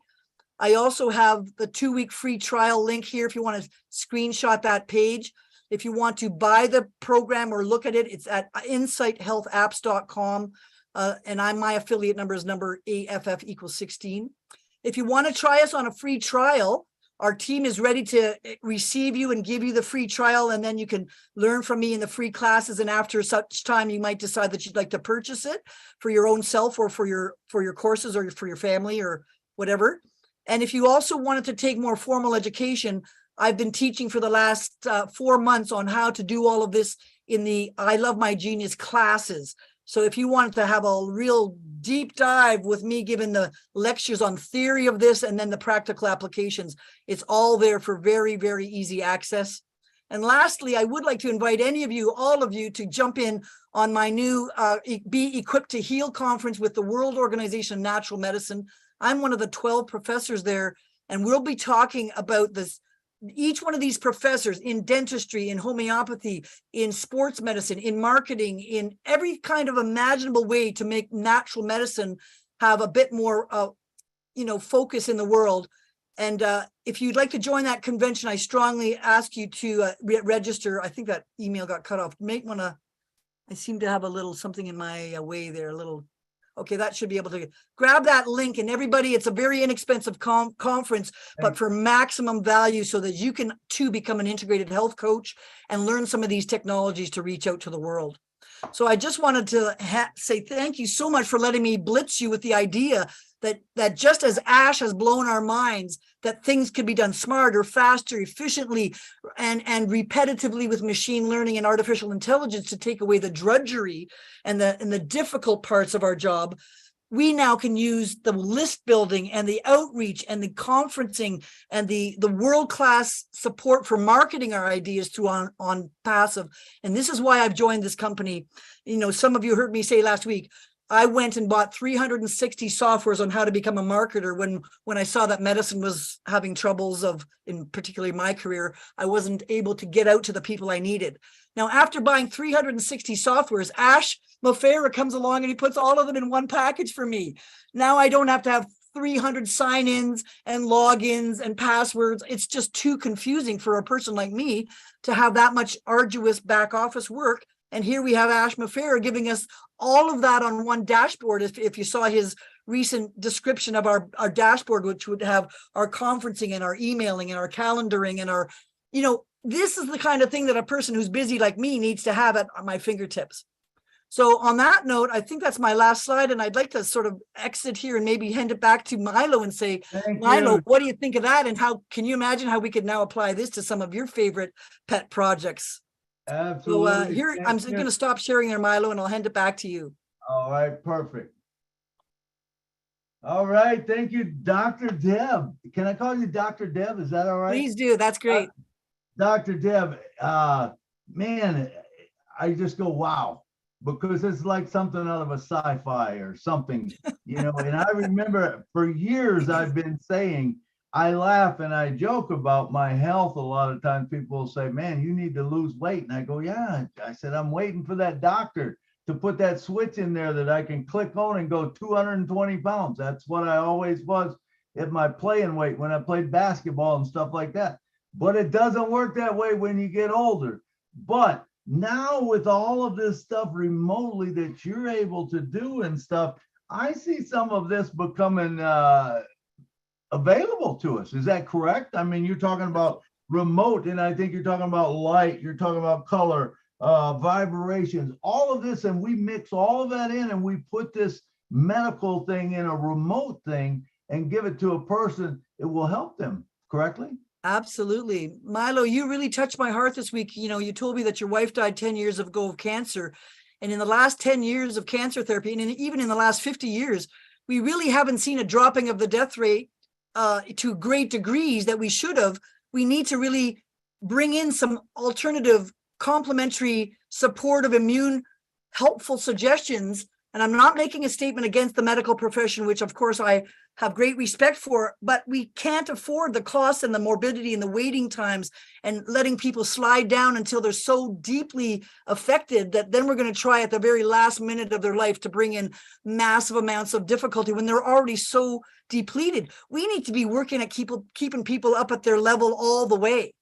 I also have the 2-week free trial link here if you want to screenshot that page. If you want to buy the program or look at it, it's at insighthealthapps.com. And my affiliate number is number AFF equals 16. If you want to try us on a free trial, our team is ready to receive you and give you the free trial. And then you can learn from me in the free classes. And after such time, you might decide that you'd like to purchase it for your own self or for your courses or for your family or whatever. And if you also wanted to take more formal education, I've been teaching for the last 4 months on how to do all of this in the I Love My Genius classes. So if you wanted to have a real deep dive with me giving the lectures on theory of this and then the practical applications, it's all there for very, very easy access. And lastly, I would like to invite all of you to jump in on my new Be Equipped to Heal conference with the World Organization of Natural Medicine. I'm one of the 12 professors there, and we'll be talking about this. Each one of these professors in dentistry, in homeopathy, in sports medicine, in marketing, in every kind of imaginable way to make natural medicine have a bit more, focus in the world. And if you'd like to join that convention, I strongly ask you to register. I think that email got cut off. Might want to, I seem to have a little something in my way there, a little. Okay, that should be able to grab that link. And everybody, it's a very inexpensive conference, but for maximum value so that you can too become an integrated health coach and learn some of these technologies to reach out to the world. So I just wanted to say thank you so much for letting me blitz you with the idea that just as Ash has blown our minds, that things could be done smarter, faster, efficiently, and repetitively with machine learning and artificial intelligence to take away the drudgery and the difficult parts of our job. We now can use the list building and the outreach and the conferencing and the world-class support for marketing our ideas through on passive. And this is why I've joined this company. You know, some of you heard me say last week, I went and bought 360 softwares on how to become a marketer when I saw that medicine was having troubles in particularly my career. I wasn't able to get out to the people I needed. Now, after buying 360 softwares, Ash Mofera comes along and he puts all of them in one package for me. Now I don't have to have 300 sign-ins and logins and passwords. It's just too confusing for a person like me to have that much arduous back office work. And here we have Ash Mofera giving us all of that on one dashboard. If you saw his recent description of our dashboard, which would have our conferencing and our emailing and our calendaring and our, you know, this is the kind of thing that a person who's busy like me needs to have at my fingertips. So on that note, I think that's my last slide, and I'd like to sort of exit here and maybe hand it back to Milo and say, Milo, what do you think of that? And how can you imagine how we could now apply this to some of your favorite pet projects? Absolutely. So here, I'm going to stop sharing there, Milo, and I'll hand it back to you. All right, perfect. All right, thank you, Dr. Deb. Can I call you Dr. Deb? Is that all right? Please do. That's great. Dr. Deb, man, I just go, wow, because it's like something out of a sci-fi or something, you know, and I remember for years I've been saying, I laugh and I joke about my health. A lot of times people will say, man, you need to lose weight. And I go, yeah. I said, I'm waiting for that doctor to put that switch in there that I can click on and go 220 pounds. That's what I always was at my playing weight when I played basketball and stuff like that. But it doesn't work that way when you get older. But now with all of this stuff remotely that you're able to do and stuff, I see some of this becoming available to us. Is that correct? I mean, you're talking about remote, and I think you're talking about light, you're talking about color, vibrations, all of this, and we mix all of that in and we put this medical thing in a remote thing and give it to a person. It will help them, correctly? Absolutely. Milo, you really touched my heart this week. You know, you told me that your wife died 10 years ago of cancer. And in the last 10 years of cancer therapy, and even in the last 50 years, we really haven't seen a dropping of the death rate to great degrees that we should have. We need to really bring in some alternative, complementary, supportive, immune, helpful suggestions. And I'm not making a statement against the medical profession, which of course I have great respect for, but we can't afford the costs and the morbidity and the waiting times and letting people slide down until they're so deeply affected that then we're going to try at the very last minute of their life to bring in massive amounts of difficulty when they're already so depleted. We need to be working at keeping people up at their level all the way.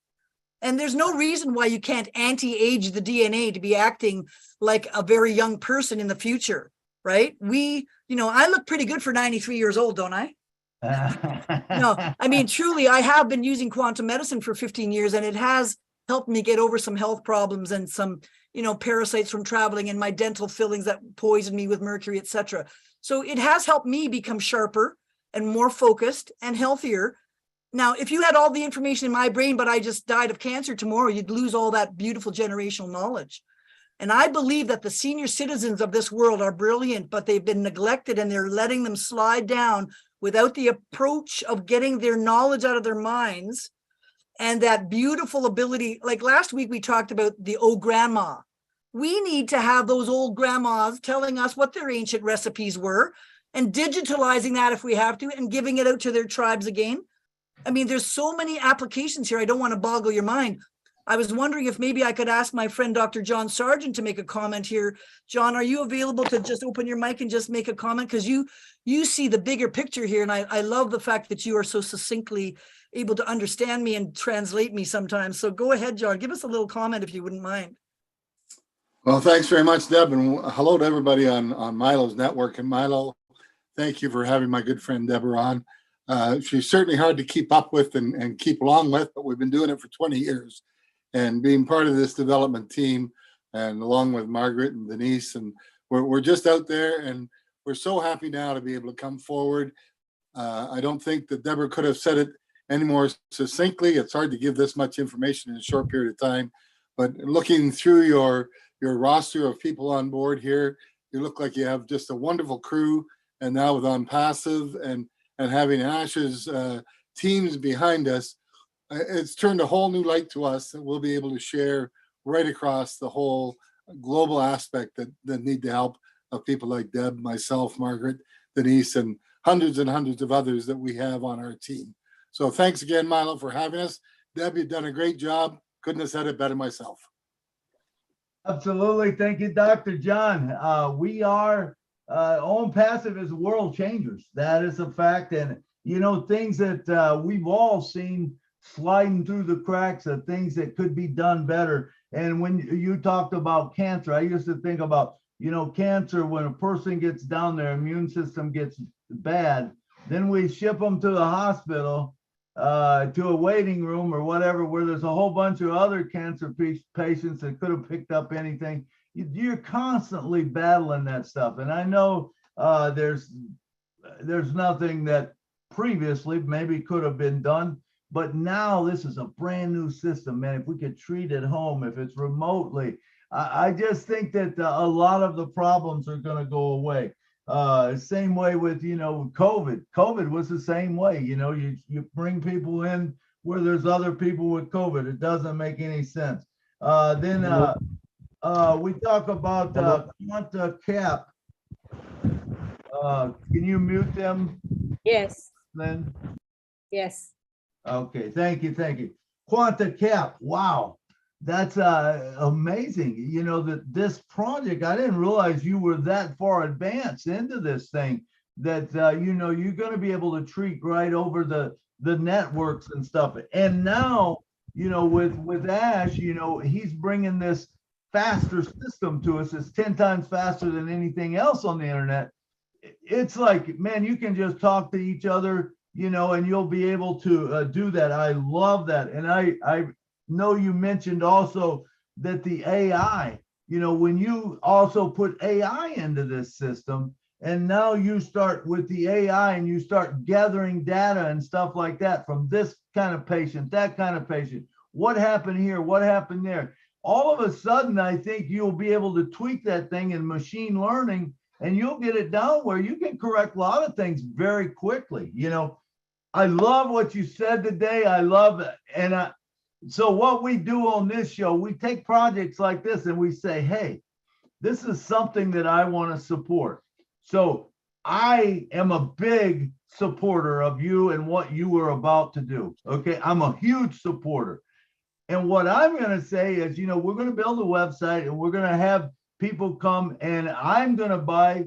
And there's no reason why you can't anti-age the DNA to be acting like a very young person in the future, right? I look pretty good for 93 years old, don't I? No, I mean, truly, I have been using quantum medicine for 15 years, and it has helped me get over some health problems and some, parasites from traveling and my dental fillings that poisoned me with mercury, etc. So it has helped me become sharper and more focused and healthier. Now, if you had all the information in my brain, but I just died of cancer tomorrow, you'd lose all that beautiful generational knowledge. And I believe that the senior citizens of this world are brilliant, but they've been neglected and they're letting them slide down without the approach of getting their knowledge out of their minds and that beautiful ability. Like last week, we talked about the old grandma. We need to have those old grandmas telling us what their ancient recipes were and digitalizing that if we have to and giving it out to their tribes again. I mean, there's so many applications here. I don't want to boggle your mind. I was wondering if maybe I could ask my friend Dr. John Sargent to make a comment here. John, are you available to just open your mic and just make a comment? Because you see the bigger picture here, and I love the fact that you are so succinctly able to understand me and translate me sometimes. So go ahead, John, give us a little comment if you wouldn't mind. Well, thanks very much, Deb, and hello to everybody on Milo's network. And Milo, thank you for having my good friend Deborah on. She's certainly hard to keep up with and keep along with, but we've been doing it for 20 years. And being part of this development team, and along with Margaret and Denise, and we're just out there, and we're so happy now to be able to come forward. I don't think that Deborah could have said it any more succinctly. It's hard to give this much information in a short period of time, but looking through your roster of people on board here, you look like you have just a wonderful crew. And now with On Passive and having Ash's teams behind us, it's turned a whole new light to us that we'll be able to share right across the whole global aspect that need the help of people like Deb, myself, Margaret, Denise, and hundreds of others that we have on our team. So thanks again, Milo, for having us. Deb, you've done a great job. Couldn't have said it better myself. Absolutely. Thank you, Dr. John. We are On Passive is world changers. That is a fact. And, you know, things that we've all seen sliding through the cracks of things that could be done better. And when you talked about cancer, I used to think about, you know, cancer, when a person gets down, their immune system gets bad, then we ship them to the hospital, to a waiting room or whatever, where there's a whole bunch of other cancer patients that could have picked up anything. You're constantly battling that stuff. And I know there's nothing that previously maybe could have been done, but now this is a brand new system, man. If we could treat at home, if it's remotely, I just think that a lot of the problems are going to go away. Same way with, you know, COVID. COVID was the same way. You know, you bring people in where there's other people with COVID. It doesn't make any sense. Then we talk about Quanta Cap. Can you mute them, Yes, Lynn? yes. Okay, thank you, thank you. Quanta Cap, wow, that's amazing. You know, that this project, I didn't realize you were that far advanced into this thing, that you know, you're going to be able to treat right over the networks and stuff. And now, you know, with Ash, you know, he's bringing this faster system to us. It's 10 times faster than anything else on the internet. It's like, man, you can just talk to each other, you know, and you'll be able to do that. I love that. And I know you mentioned also that the AI, you know, when you also put AI into this system, and now you start with the AI and you start gathering data and stuff like that from this kind of patient, that kind of patient, what happened here, what happened there. All of a sudden, I think you'll be able to tweak that thing in machine learning, and you'll get it down where you can correct a lot of things very quickly. You know, I love what you said today. I love it. And so what we do on this show, we take projects like this and we say, hey, this is something that I want to support. So I am a big supporter of you and what you are about to do. Okay, I'm a huge supporter. And what I'm going to say is, you know, we're going to build a website and we're going to have people come, and I'm going to buy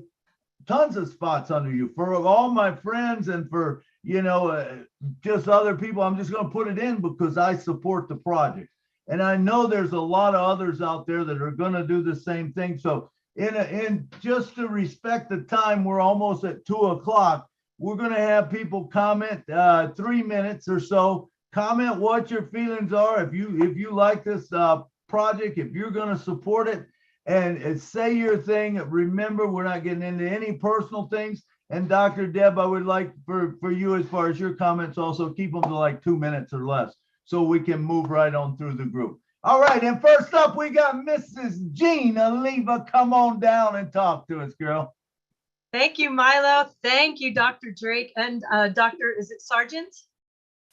tons of spots under you for all my friends and for, you know, just other people. I'm just going to put it in because I support the project. And I know there's a lot of others out there that are going to do the same thing. So in just to respect the time, we're almost at 2 o'clock. We're going to have people comment 3 minutes or so. Comment what your feelings are. If you like this project, if you're going to support it, and say your thing. Remember, we're not getting into any personal things. And Dr. Deb, I would like for you, as far as your comments, also keep them to like 2 minutes or less, so we can move right on through the group. All right, and first up, we got Mrs. Gina Leva. Come on down and talk to us, girl. Thank you, Milo. Thank you, Dr. Drake and Dr. Is it Sargent?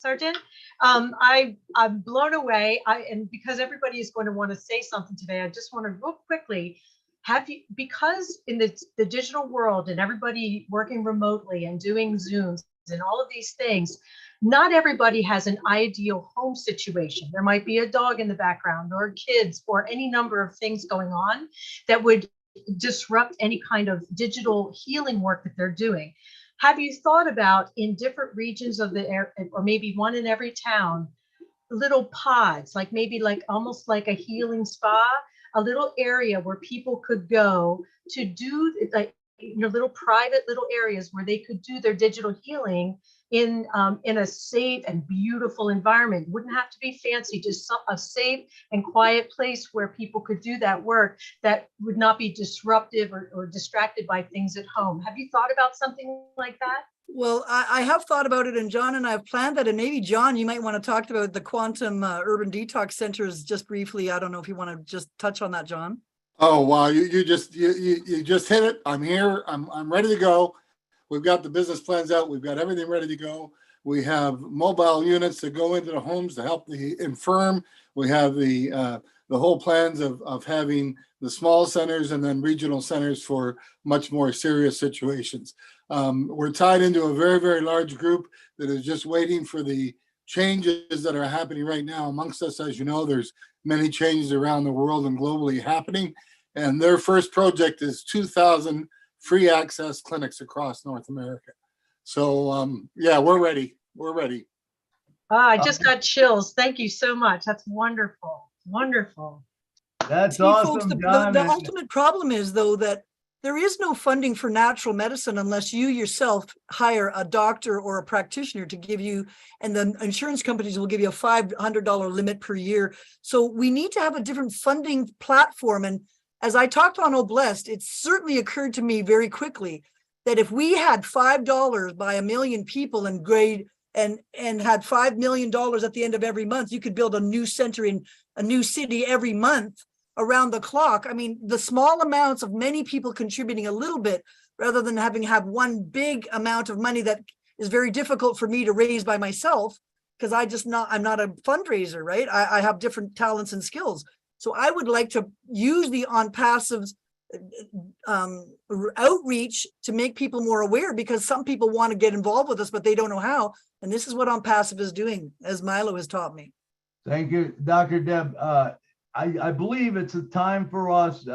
I'm blown away. And because everybody is going to want to say something today, I just want to real quickly have you, because in the digital world and everybody working remotely and doing Zooms and all of these things, not everybody has an ideal home situation. There might be a dog in the background or kids or any number of things going on that would disrupt any kind of digital healing work that they're doing. Have you thought about, in different regions of the air, or maybe one in every town, little pods, like maybe like almost like a healing spa, a little area where people could go to do, like, little private little areas where they could do their digital healing in a safe and beautiful environment? Wouldn't have to be fancy, just a safe and quiet place where people could do that work that would not be disruptive or distracted by things at home. Have you thought about something like that? Well, I have thought about it, and John and I have planned that. And maybe, John, you might want to talk about the quantum urban detox centers just briefly. I don't know if you want to just touch on that, John. Oh, wow. You just hit it. I'm here. I'm ready to go. We've got the business plans out. We've got everything ready to go. We have mobile units that go into the homes to help the infirm. We have the whole plans of having the small centers and then regional centers for much more serious situations. We're tied into a very, very large group that is just waiting for the changes that are happening right now amongst us. As you know, there's many changes around the world and globally happening. And their first project is 2,000 free access clinics across North America. So yeah, we're ready. We're ready. I just got chills. Thank you so much. That's wonderful. Wonderful. That's See, awesome, folks, John. the ultimate problem is, though, that there is no funding for natural medicine unless you yourself hire a doctor or a practitioner to give you, and the insurance companies will give you a $500 limit per year. So we need to have a different funding platform. And as I talked on Oblest, it certainly occurred to me very quickly that if we had $5 by 1 million people and had $5 million at the end of every month, you could build a new center in a new city every month around the clock. I mean, the small amounts of many people contributing a little bit rather than having have one big amount of money that is very difficult for me to raise by myself, because I'm not a fundraiser, right? I have different talents and skills. So I would like to use the On Passive's outreach to make people more aware, because some people want to get involved with us, but they don't know how. And this is what On Passive is doing, as Milo has taught me. Thank you, Dr. Deb. I believe it's a time for us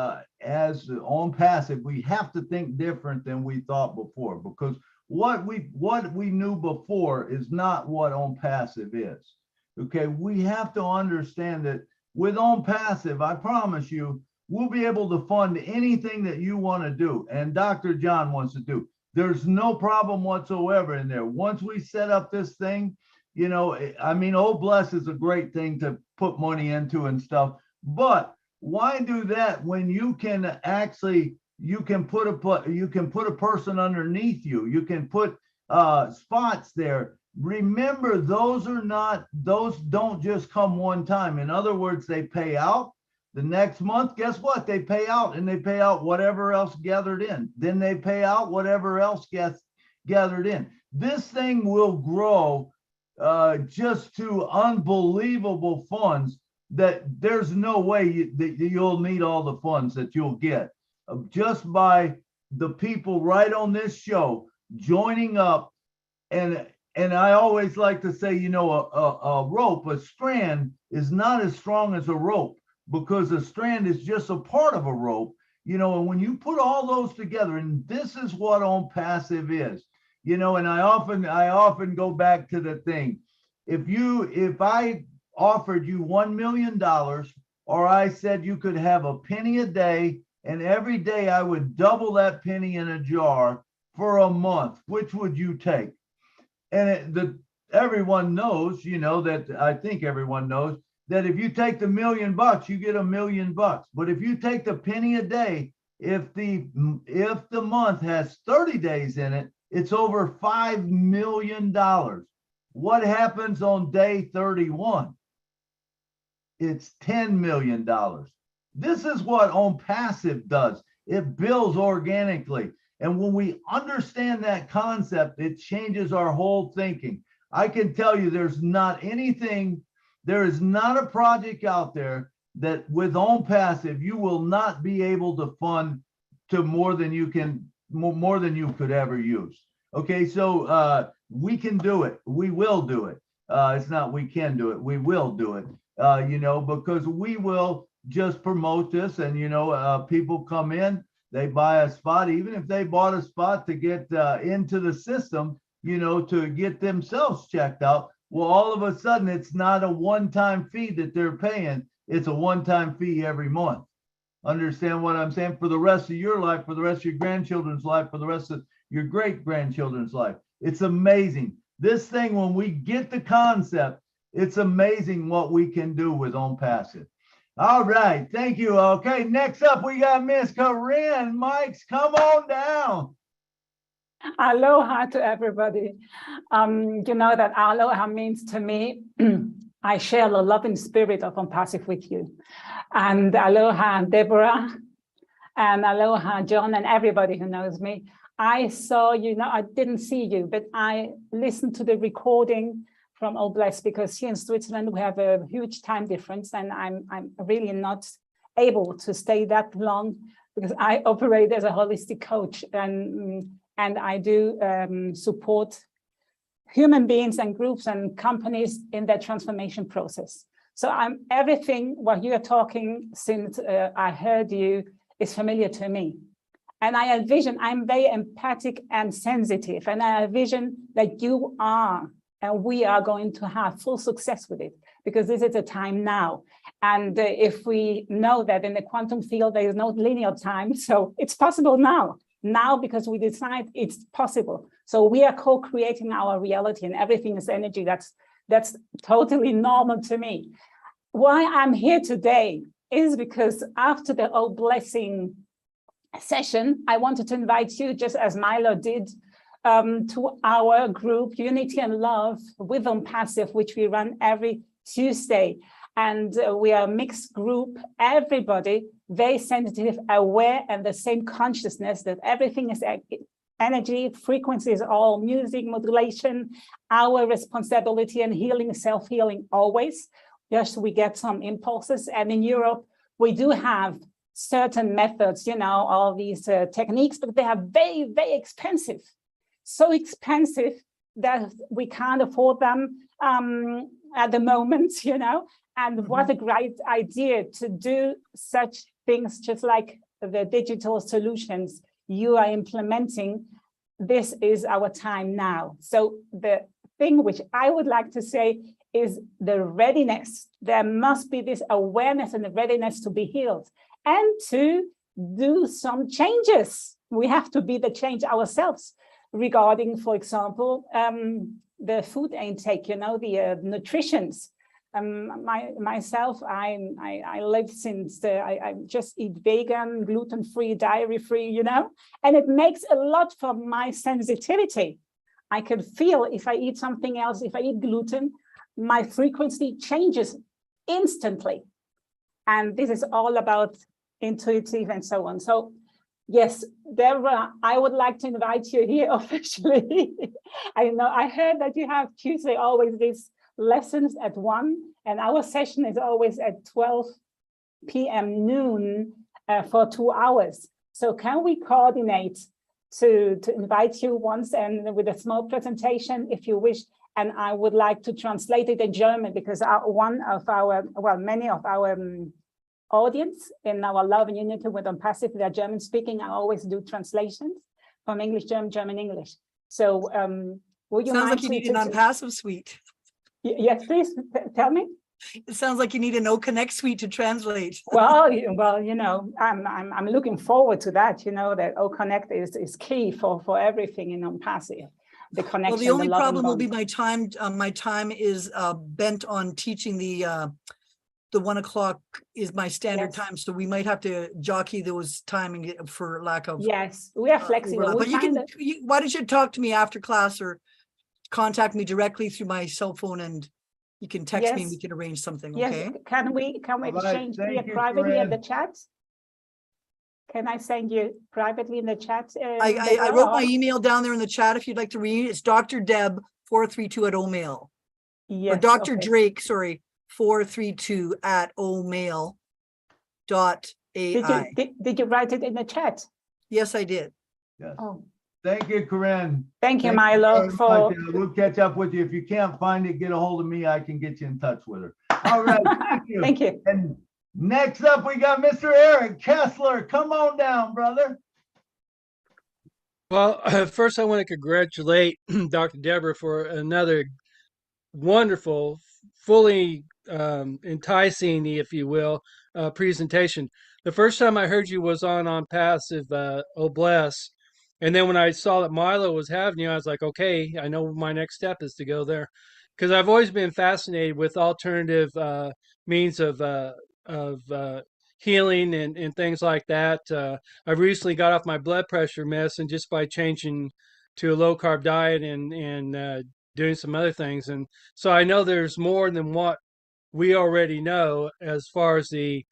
as On Passive. We have to think different than we thought before, because what we knew before is not what On Passive is. Okay, we have to understand that with On Passive, I promise you, we'll be able to fund anything that you want to do and Dr. John wants to do. There's no problem whatsoever in there. Once we set up this thing, you know, I mean, Oblest is a great thing to put money into and stuff, but why do that when you can actually, you can put a person underneath you, you can put spots there. Remember, those don't just come one time. In other words, they pay out. The next month, guess what? They pay out, and they pay out whatever else gathered in. Then they pay out whatever else gets gathered in. This thing will grow just to unbelievable funds that there's no way that you'll need all the funds that you'll get just by the people right on this show joining up. And I always like to say, you know, a strand is not as strong as a rope, because a strand is just a part of a rope, you know. And when you put all those together, and this is what On Passive is, you know. And I often go back to the thing. If I offered you $1 million, or I said you could have a penny a day, and every day I would double that penny in a jar for a month, which would you take? And everyone knows, you know, that I think everyone knows that if you take the $1 million, you get $1 million. But if you take the penny a day, if the month has 30 days in it, it's over $5 million. What happens on day 31? It's $10 million. This is what On Passive does. It builds organically. And when we understand that concept, it changes our whole thinking. I can tell you there is not a project out there that with On Passive, you will not be able to fund to more than you could ever use. Okay, so we can do it. We will do it. It's not we can do it. We will do it. Because we will just promote this, and people come in, they buy a spot, even if they bought a spot to get into the system, to get themselves checked out. Well, all of a sudden, it's not a one-time fee that they're paying. It's a one-time fee every month. Understand what I'm saying? For the rest of your life, for the rest of your grandchildren's life, for the rest of your great-grandchildren's life. It's amazing. This thing, when we get the concept, it's amazing what we can do with On Passive. All right. Thank you. Okay. Next up, we got Miss Corinne. Mikes, come on down. Aloha to everybody. You know that aloha means to me, I share the loving spirit of On Passive with you. And aloha, Deborah, and aloha, John, and everybody who knows me. I saw you, I didn't see you, but I listened to the recording from All Blessed, because here in Switzerland, we have a huge time difference, and I'm really not able to stay that long because I operate as a holistic coach, and I do support human beings and groups and companies in their transformation process. So everything what you are talking since I heard you is familiar to me. And I envision, I'm very empathic and sensitive, and I envision that you are, and we are going to have full success with it, because this is a time now. And if we know that in the quantum field, there is no linear time, so it's possible now because we decide it's possible. So we are co-creating our reality, and everything is energy. That's totally normal to me. Why I'm here today is because after the All Blessing session, I wanted to invite you, just as Milo did, to our group, Unity and Love with On Passive, which we run every Tuesday. And we are a mixed group, everybody very sensitive, aware, and the same consciousness that everything is energy, frequency is all music, modulation, our responsibility and healing, self-healing always. Yes, we get some impulses. And in Europe, we do have certain methods, all these techniques, but they are very, very expensive. So expensive that we can't afford them at the moment, and what a great idea to do such things, just like the digital solutions you are implementing. This is our time now. So the thing which I would like to say is the readiness. There must be this awareness and the readiness to be healed and to do some changes. We have to be the change ourselves regarding, for example, the food intake, the nutritions. Myself, I live since I just eat vegan, gluten-free, dairy-free, and it makes a lot for my sensitivity. I can feel if I eat something else, if I eat gluten, my frequency changes instantly. And this is all about intuitive and so on. So yes, Deborah, I would like to invite you here officially. I heard that you have Tuesday always these lessons at 1, and our session is always at 12 p.m. noon for 2 hours. So can we coordinate to invite you once and with a small presentation if you wish? And I would like to translate it in German, because many of our audience in our Love and Unity with On Passive, they're German speaking. I always do translations from English, German, German, English. So would you Sounds mind like you need an On Passive suite. Yes, please tell me. It sounds like you need an O Connect suite to translate. Well, I'm looking forward to that. That O Connect is key for everything in On Passive. The connection. Well, the only problem will be my time. My time is bent on teaching the 1 o'clock is my standard time, so we might have to jockey those timing for lack of. Yes, we are flexible. But why don't you talk to me after class or contact me directly through my cell phone, and you can text me and we can arrange something. Yes. Okay. Can we exchange here privately in the chat? Can I send you privately in the chat? I wrote my email down there in the chat if you'd like to read it. It's Dr. Deb 432 at omail. Yes, or Dr. Okay. Drake, sorry, 432 at omail.ai. Did you write it in the chat? Yes, I did. Yes. Oh, Thank you, Corinne. Thank you, Thank Milo, very for much. We'll catch up with you. If you can't find it, get a hold of me. I can get you in touch with her. All right. Thank you. thank you. And next up, we got Mr. Eric Kessler. Come on down, brother. Well, first I want to congratulate Dr. Deborah for another wonderful, fully enticing, if you will, presentation. The first time I heard you was on Passive, oh bless. And then when I saw that Milo was having you, I was like, okay, I know my next step is to go there. Because I've always been fascinated with alternative means of healing and things like that. I recently got off my blood pressure mess, and just by changing to a low carb diet and doing some other things. And so I know there's more than what we already know as far as the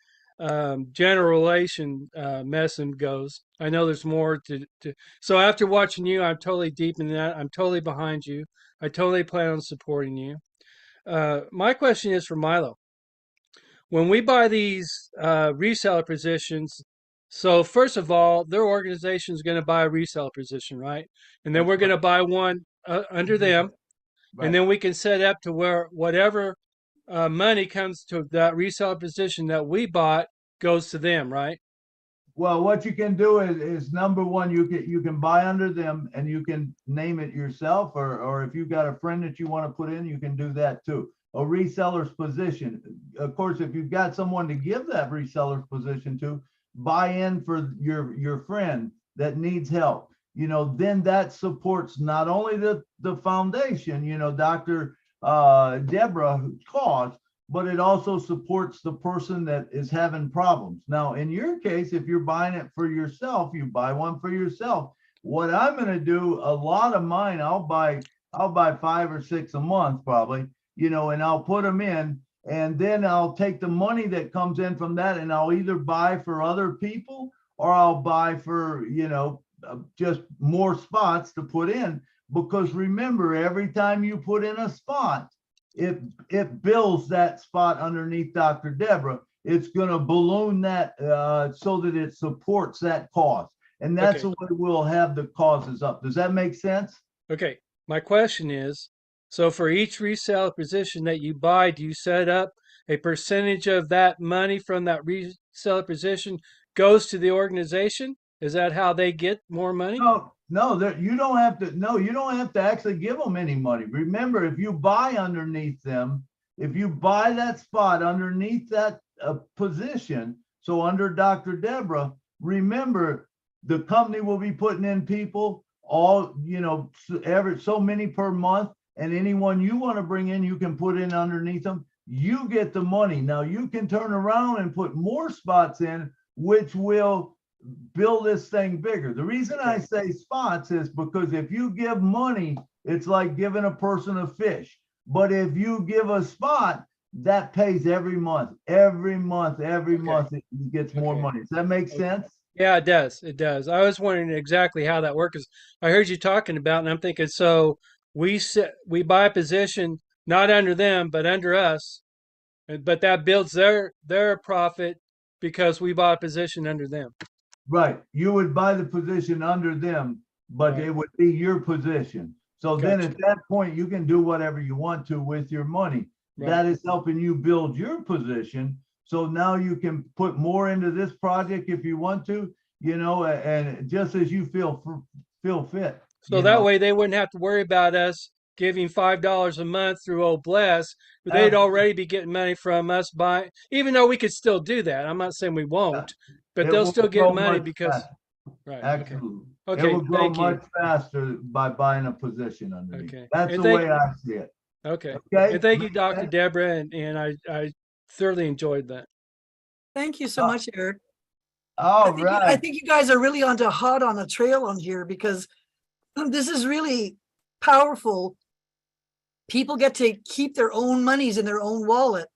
general relation medicine goes. I know there's more to. So after watching you, I'm totally deep in that. I'm totally behind you. I totally plan on supporting you. My question is for Milo. When we buy these reseller positions, so first of all, their organization is going to buy a reseller position, right? And then we're going to buy one under them. Right. And then we can set up to where whatever money comes to that reseller position that we bought goes to them, right? Well, what you can do is number one, you can buy under them and you can name it yourself, or if you've got a friend that you want to put in, you can do that too. A reseller's position. Of course, if you've got someone to give that reseller's position to, buy in for your friend that needs help. You know, then that supports not only the foundation, you know, Dr. Deborah cause, but it also supports the person that is having problems. Now, in your case, if you're buying it for yourself, you buy one for yourself. What I'm going to do, a lot of mine, I'll buy 5 or 6 a month probably, you know, and I'll put them in, and then I'll take the money that comes in from that, and I'll either buy for other people or I'll buy for, you know, just more spots to put in. Because remember, every time you put in a spot, it builds that spot underneath Dr. Deborah. It's going to balloon that so that it supports that cause. And that's the way we'll have the causes up. Does that make sense? Okay. My question is, so for each resale position that you buy, do you set up a percentage of that money from that reseller position goes to the organization? Is that how they get more money? No, you don't have to. No, you don't have to actually give them any money. Remember, if you buy underneath them, if you buy that spot underneath that position, so under Dr. Deborah, remember the company will be putting in people all, you know, every so many per month, and anyone you want to bring in, you can put in underneath them. You get the money. Now you can turn around and put more spots in, which will build this thing bigger. The reason I say spots is because if you give money, it's like giving a person a fish. But if you give a spot, that pays every month, every month it gets more money. Does that make sense? Yeah, it does. It does. I was wondering exactly how that works. 'Cause I heard you talking about, and I'm thinking, so we buy a position not under them, but under us, but that builds their profit because we bought a position under them. Right. You would buy the position under them, but it would be your position. So then at that point, you can do whatever you want to with your money. Right. That is helping you build your position. So now you can put more into this project if you want to, you know, and just as you feel fit. So that way they wouldn't have to worry about us giving $5 a month through Old Bless, but they'd already be getting money from us by, even though we could still do that. I'm not saying we won't, but they'll still get money because, right. Absolutely. Okay. It will grow Thank you. much faster by buying a position underneath. Okay. That's And the way I see it. Okay. Okay. And thank you, Dr. Deborah, and I thoroughly enjoyed that. Thank you so much, Eric. All I right. think you guys are really hot on a trail on here, because this is really powerful. People get to keep their own monies in their own wallet,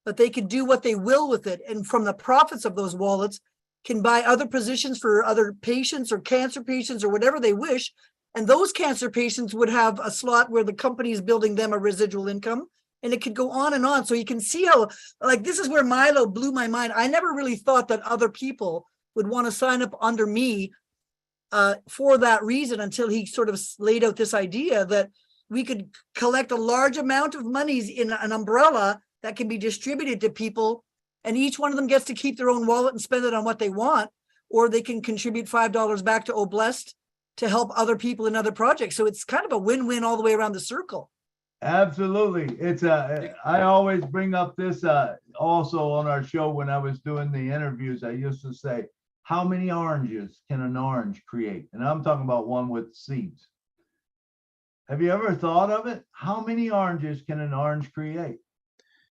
but they can do what they will with it. And from the profits of those wallets, can buy other positions for other patients or cancer patients or whatever they wish. And those cancer patients would have a slot where the company is building them a residual income. And it could go on and on. So you can see how, like, this is where Milo blew my mind. I never really thought that other people would want to sign up under me for that reason, until he sort of laid out this idea that we could collect a large amount of monies in an umbrella that can be distributed to people, and each one of them gets to keep their own wallet and spend it on what they want, or they can contribute $5 back to Oblest to help other people in other projects. So it's kind of a win-win all the way around the circle. Absolutely. I always bring up this also on our show when I was doing the interviews. I used to say, how many oranges can an orange create? And I'm talking about one with seeds. Have you ever thought of it? How many oranges can an orange create?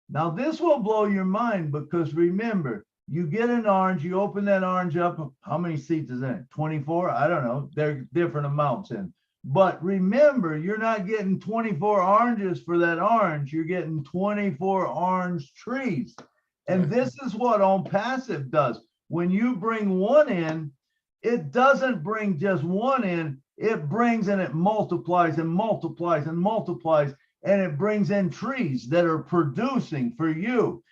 Now, this will blow your mind, because remember, you get an orange, you open that orange up. How many seeds is in it? 24? I don't know. There are different amounts in. But remember, you're not getting 24 oranges for that orange. You're getting 24 orange trees. And this is what On Passive does. When you bring one in, it doesn't bring just one in. It brings and it multiplies and multiplies and multiplies. And it brings in trees that are producing for you,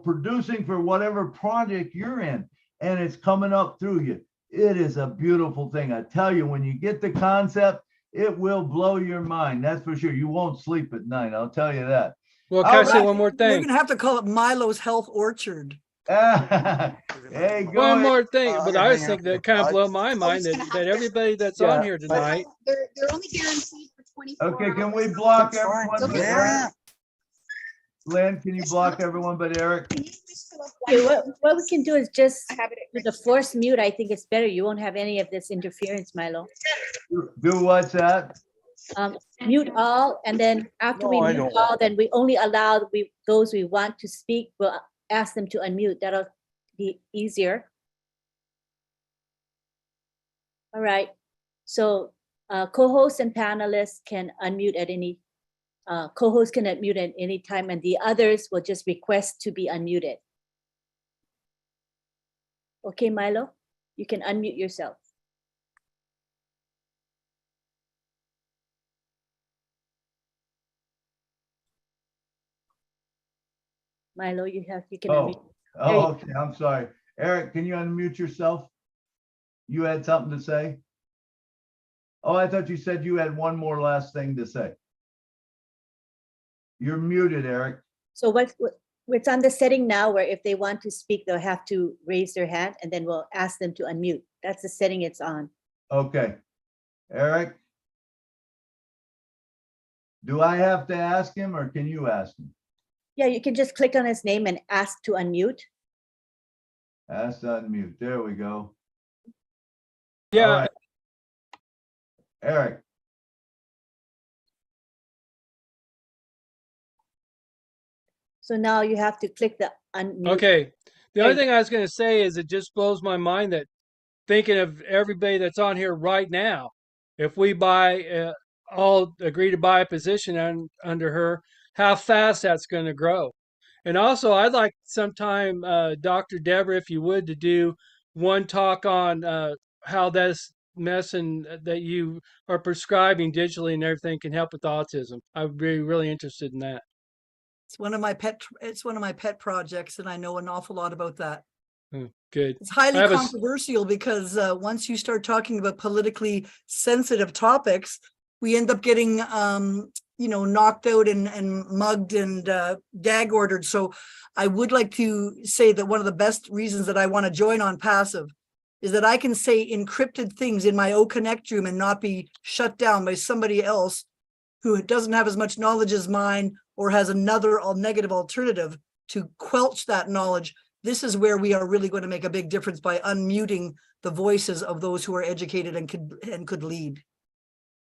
producing for whatever project you're in. And it's coming up through you. It is a beautiful thing. I tell you, when you get the concept, it will blow your mind. That's for sure. You won't sleep at night. I'll tell you that. Well, can I say one more We're thing? going to have to call it Milo's Health Orchard. Hey, go One ahead. more thing, but I was thinking that kind of blew my mind that everybody that's on here tonight. They're only guaranteed for 24 Okay, can we hours. block everyone but Okay. Eric? Lynn, can you block everyone but Eric? Okay, what we can do is just with the force mute. I think it's better. You won't have any of this interference, Milo. Do what's that? Mute all, and then after we mute all, then we only allow those we want to speak. We'll ask them to unmute. That'll be easier. All right. So co-hosts and panelists can unmute at any. Co-hosts can unmute at any time, and the others will just request to be unmuted. Okay, Milo, you can unmute yourself. Milo, you can unmute. Oh, okay. I'm sorry. Eric, can you unmute yourself? You had something to say? Oh, I thought you said you had one more last thing to say. You're muted, Eric. So what's on the setting now where if they want to speak, they'll have to raise their hand, and then we'll ask them to unmute. That's the setting it's on. Okay. Eric? Do I have to ask him, or can you ask him? Yeah, you can just click on his name and ask to unmute. Ask to unmute. There we go. Yeah. All right. Eric. So now you have to click the unmute. Okay. The only thing I was going to say is it just blows my mind that thinking of everybody that's on here right now, if we all agree to buy a position under her, how fast that's going to grow. And also, I'd like sometime, Dr. Deborah, if you would, to do one talk on how this medicine that you are prescribing digitally and everything can help with autism. I would be really interested in that. It's one of my pet projects, and I know an awful lot about that. Good. It's highly controversial because once you start talking about politically sensitive topics, we end up getting knocked out and mugged and gag ordered. So I would like to say that one of the best reasons that I want to join On Passive is that I can say encrypted things in my O-Connect room and not be shut down by somebody else who doesn't have as much knowledge as mine or has another negative alternative to quelch that knowledge. This is where we are really going to make a big difference by unmuting the voices of those who are educated and could lead.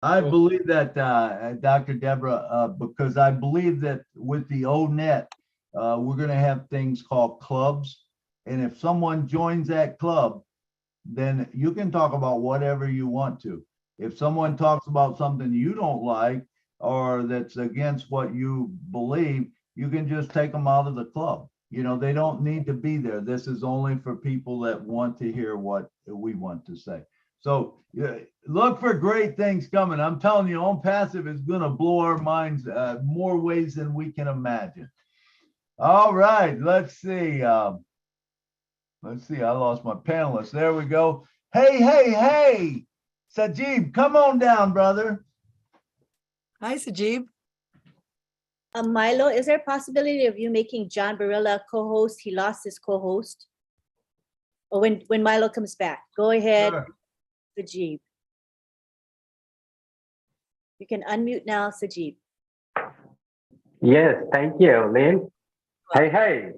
I believe that, Dr. Deborah, because I believe that with the ONET, we're going to have things called clubs. And if someone joins that club, then you can talk about whatever you want to. If someone talks about something you don't like or that's against what you believe, you can just take them out of the club. They don't need to be there. This is only for people that want to hear what we want to say. So look for great things coming. I'm telling you, On Passive is going to blow our minds more ways than we can imagine. All right, let's see. I lost my panelists. There we go. Hey, Sajib, come on down, brother. Hi, Sajib. Milo, is there a possibility of you making John Barilla co-host? He lost his co-host. Or when Milo comes back, go ahead, Sure. Sajib. You can unmute now, Sajib. Yes, thank you, Lynn. Hey, hey,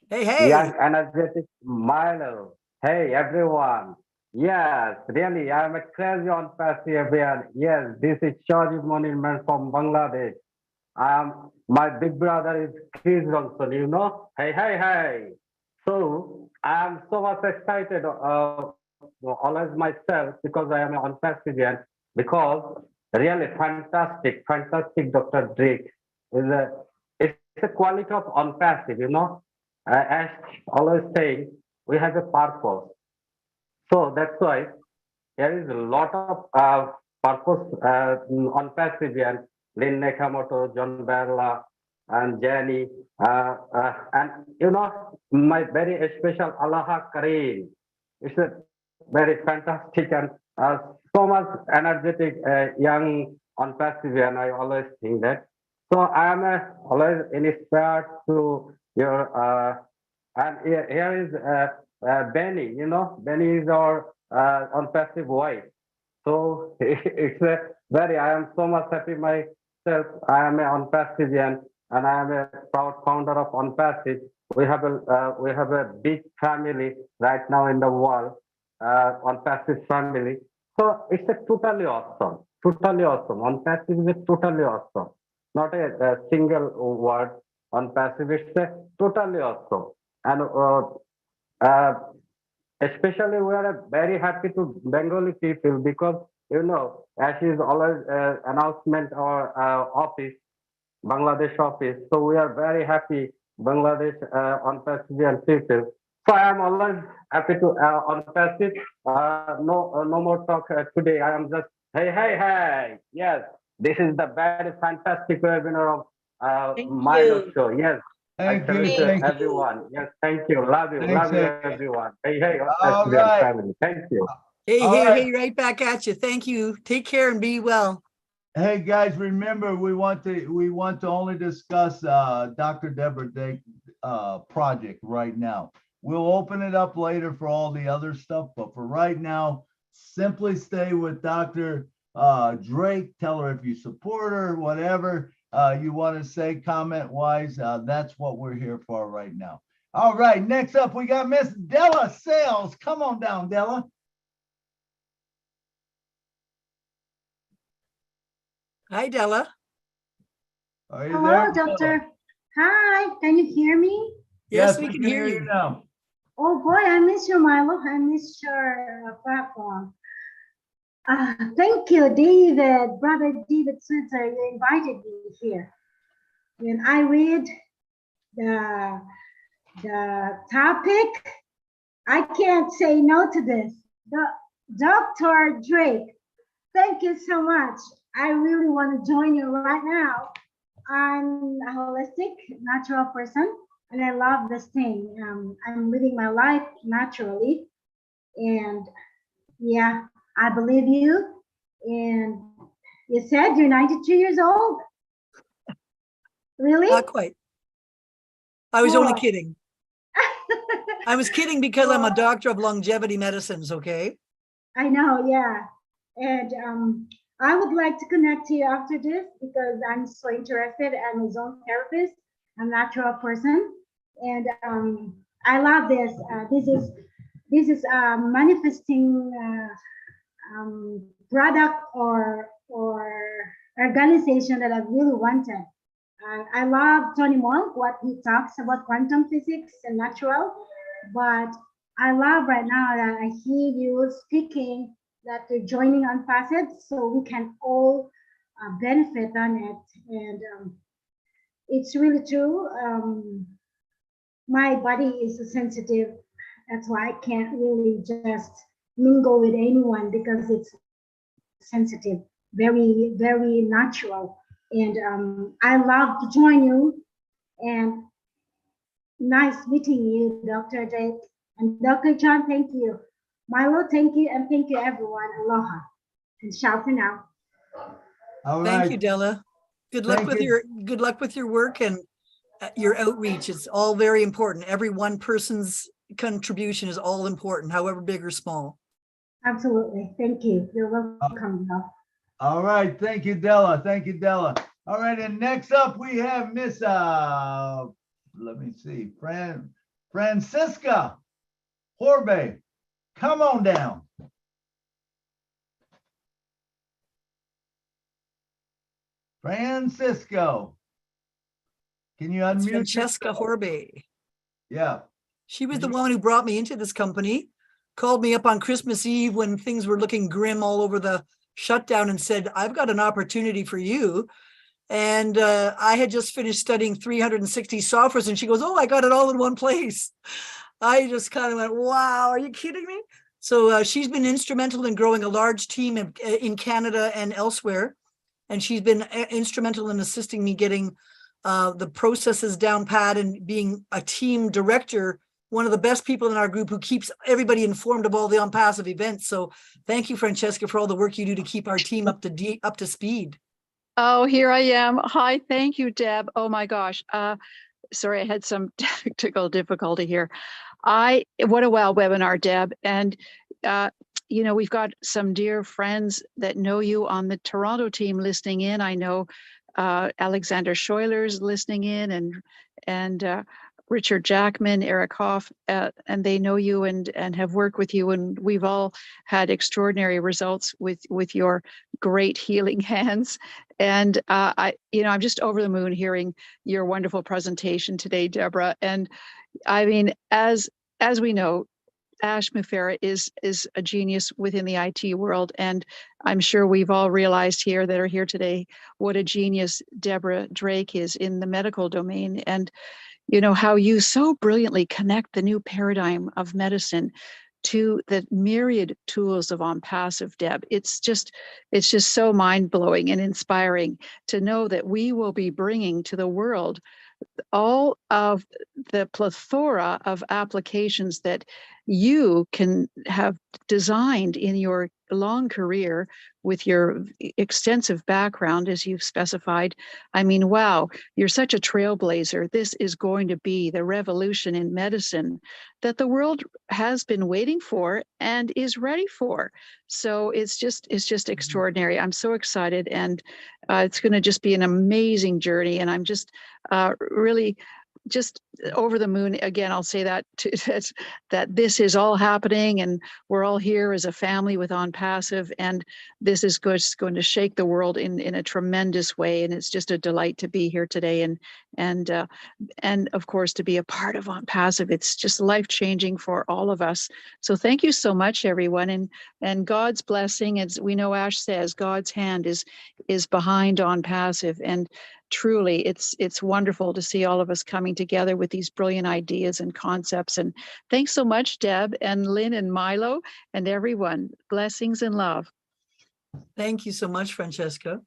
Hey. young energetic Milo. Hey, everyone. Yes, really, I'm a crazy on Pacific. Yes, this is Shajib Monilman from Bangladesh. My big brother is Chris Johnson, you know? Hey. So I'm so much excited, always myself, because I am on Pacific, because really fantastic Dr. Drake is it's a quality of unpassive, you know? As always saying, we have a purpose. So that's why there is a lot of purpose on Pacific, Lynn Nakamoto, John Barla, and Jenny, and you know, my very special Allaha Kareem. It's a very fantastic and so much energetic young on Pacific, and I always think that. So I am always inspired to your, and here is Benny, you know, Benny is our on passive wife. So it's a very, I am so much happy myself. I am on passive and I am a proud founder of On Passive. We have a big family right now in the world, On Passive family. So it's a totally awesome. On Passive is a totally awesome. Not a single word on passive. It's a totally awesome. And especially we are very happy to Bengali people because you know as is always announcement or office Bangladesh office. So we are very happy Bangladesh on passive people. So I am always happy to on passive. No more talk today. I am just hey. Yes, this is the very fantastic webinar of Milo show. Yes. Thank I you. salute Thank you. everyone. Yes, thank you. Love you. Thanks, Love you, hey. everyone. Hey, All right. family. Thank you. Hey, right back at you. Thank you. Take care and be well. Hey guys, remember we want to only discuss Dr. Deborah Drake project right now. We'll open it up later for all the other stuff, but for right now, simply stay with Dr. Drake. Tell her if you support her, whatever you want to say comment wise. That's what we're here for right now. All right, next up we got Miss Della Sales. Come on down, Della. Hi, Della. Are you Hello, there? doctor. Hi, can you hear me? Yes, we can hear you now. Oh boy, I miss you, Milo. I miss your platform. Thank you, David, brother David Switzer. You invited me here. When I read the topic, I can't say no to this. Dr. Drake, thank you so much. I really want to join you right now. I'm a holistic, natural person, and I love this thing. I'm living my life naturally, and yeah, I believe you. And you said you're 92 years old? Really? Not quite. I was only Oh. kidding. I was kidding because I'm a doctor of longevity medicines, okay? I know, yeah. And I would like to connect to you after this because I'm so interested. I'm a zone therapist. I'm a natural person. And I love this. This is a manifesting product or organization that I really wanted. I love Tony Monk, what he talks about quantum physics and natural, but I love right now that I hear you speaking that you're joining on Facet so we can all benefit on it. And it's really true. My body is sensitive. That's why I can't really just mingle with anyone because it's sensitive, very, very natural. And I love to join you. And nice meeting you, Dr. Drake. And Dr. John, thank you. Milo, thank you, and thank you, everyone. Aloha. And ciao for now. All Thank right. you, Della. Good luck Thank with you. your work and your outreach. It's all very important. Every one person's contribution is all important, however big or small. Absolutely. Thank you. You're welcome, Mel. All right. Thank you, Della. Thank you, Della. All right. And next up, we have Miss, let me see, Francisca Horbe. Come on down. Francisco. Can you It's unmute? Francesca Horbe. Yeah. She was the one who brought me into this company, called me up on Christmas Eve when things were looking grim all over the shutdown and said, I've got an opportunity for you. And I had just finished studying 360 softwares and she goes, oh, I got it all in one place. I just kind of went, wow, are you kidding me? So she's been instrumental in growing a large team in Canada and elsewhere. And she's been instrumental in assisting me getting the processes down pat and being a team director, one of the best people in our group who keeps everybody informed of all the OnPassive events. So thank you, Francesca, for all the work you do to keep our team up to speed. Oh, here I am. Hi, thank you, Deb. Oh my gosh. Sorry, I had some technical difficulty here. What a wow webinar, Deb. And you know, we've got some dear friends that know you on the Toronto team listening in. I know Alexander Schuyler's listening in, and Richard Jackman, Eric Hoff, and they know you and have worked with you, and we've all had extraordinary results with your great healing hands. And I'm just over the moon hearing your wonderful presentation today, Deborah. And I mean, as we know, Ash Mufareh is a genius within the IT world, and I'm sure we've all realized here that are here today what a genius Deborah Drake is in the medical domain, and you know how you so brilliantly connect the new paradigm of medicine to the myriad tools of OnPassive, Deb. It's just so mind-blowing and inspiring to know that we will be bringing to the world all of the plethora of applications that you can have designed in your long career with your extensive background, as you've specified. I mean, wow, you're such a trailblazer. This is going to be the revolution in medicine that the world has been waiting for and is ready for. So it's just extraordinary. I'm so excited, and it's going to just be an amazing journey. And I'm just really just over the moon. Again, I'll say that that this is all happening, and we're all here as a family with OnPassive, and this is going to shake the world in a tremendous way. And it's just a delight to be here today, and of course to be a part of OnPassive. It's just life-changing for all of us. So thank you so much, everyone, and God's blessing. As we know, Ash says, God's hand is behind OnPassive, and truly it's wonderful to see all of us coming together with these brilliant ideas and concepts. And thanks so much, Deb and Lynn and Milo and everyone. Blessings and love. Thank you so much, Francesca.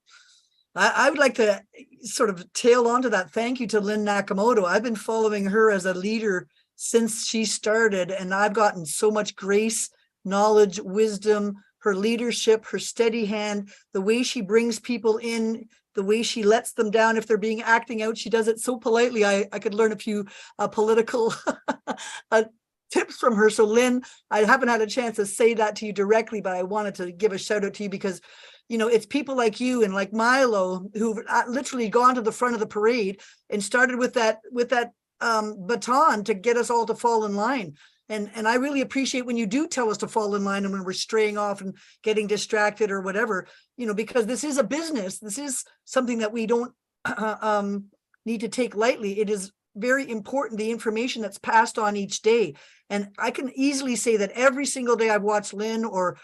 I would like to sort of tail onto that. Thank you to Lynn Nakamoto. I've been following her as a leader since she started, and I've gotten so much grace, knowledge, wisdom, her leadership, her steady hand, the way she brings people in, the way she lets them down if they're being acting out. She does it so politely. I could learn a few political tips from her. So Lynn, I haven't had a chance to say that to you directly, but I wanted to give a shout out to you because, you know, it's people like you and like Milo who've literally gone to the front of the parade and started with that baton to get us all to fall in line. And I really appreciate when you do tell us to fall in line and when we're straying off and getting distracted or whatever, you know, because this is a business. This is something that we don't need to take lightly. It is very important, the information that's passed on each day. And I can easily say that every single day I've watched Lynn or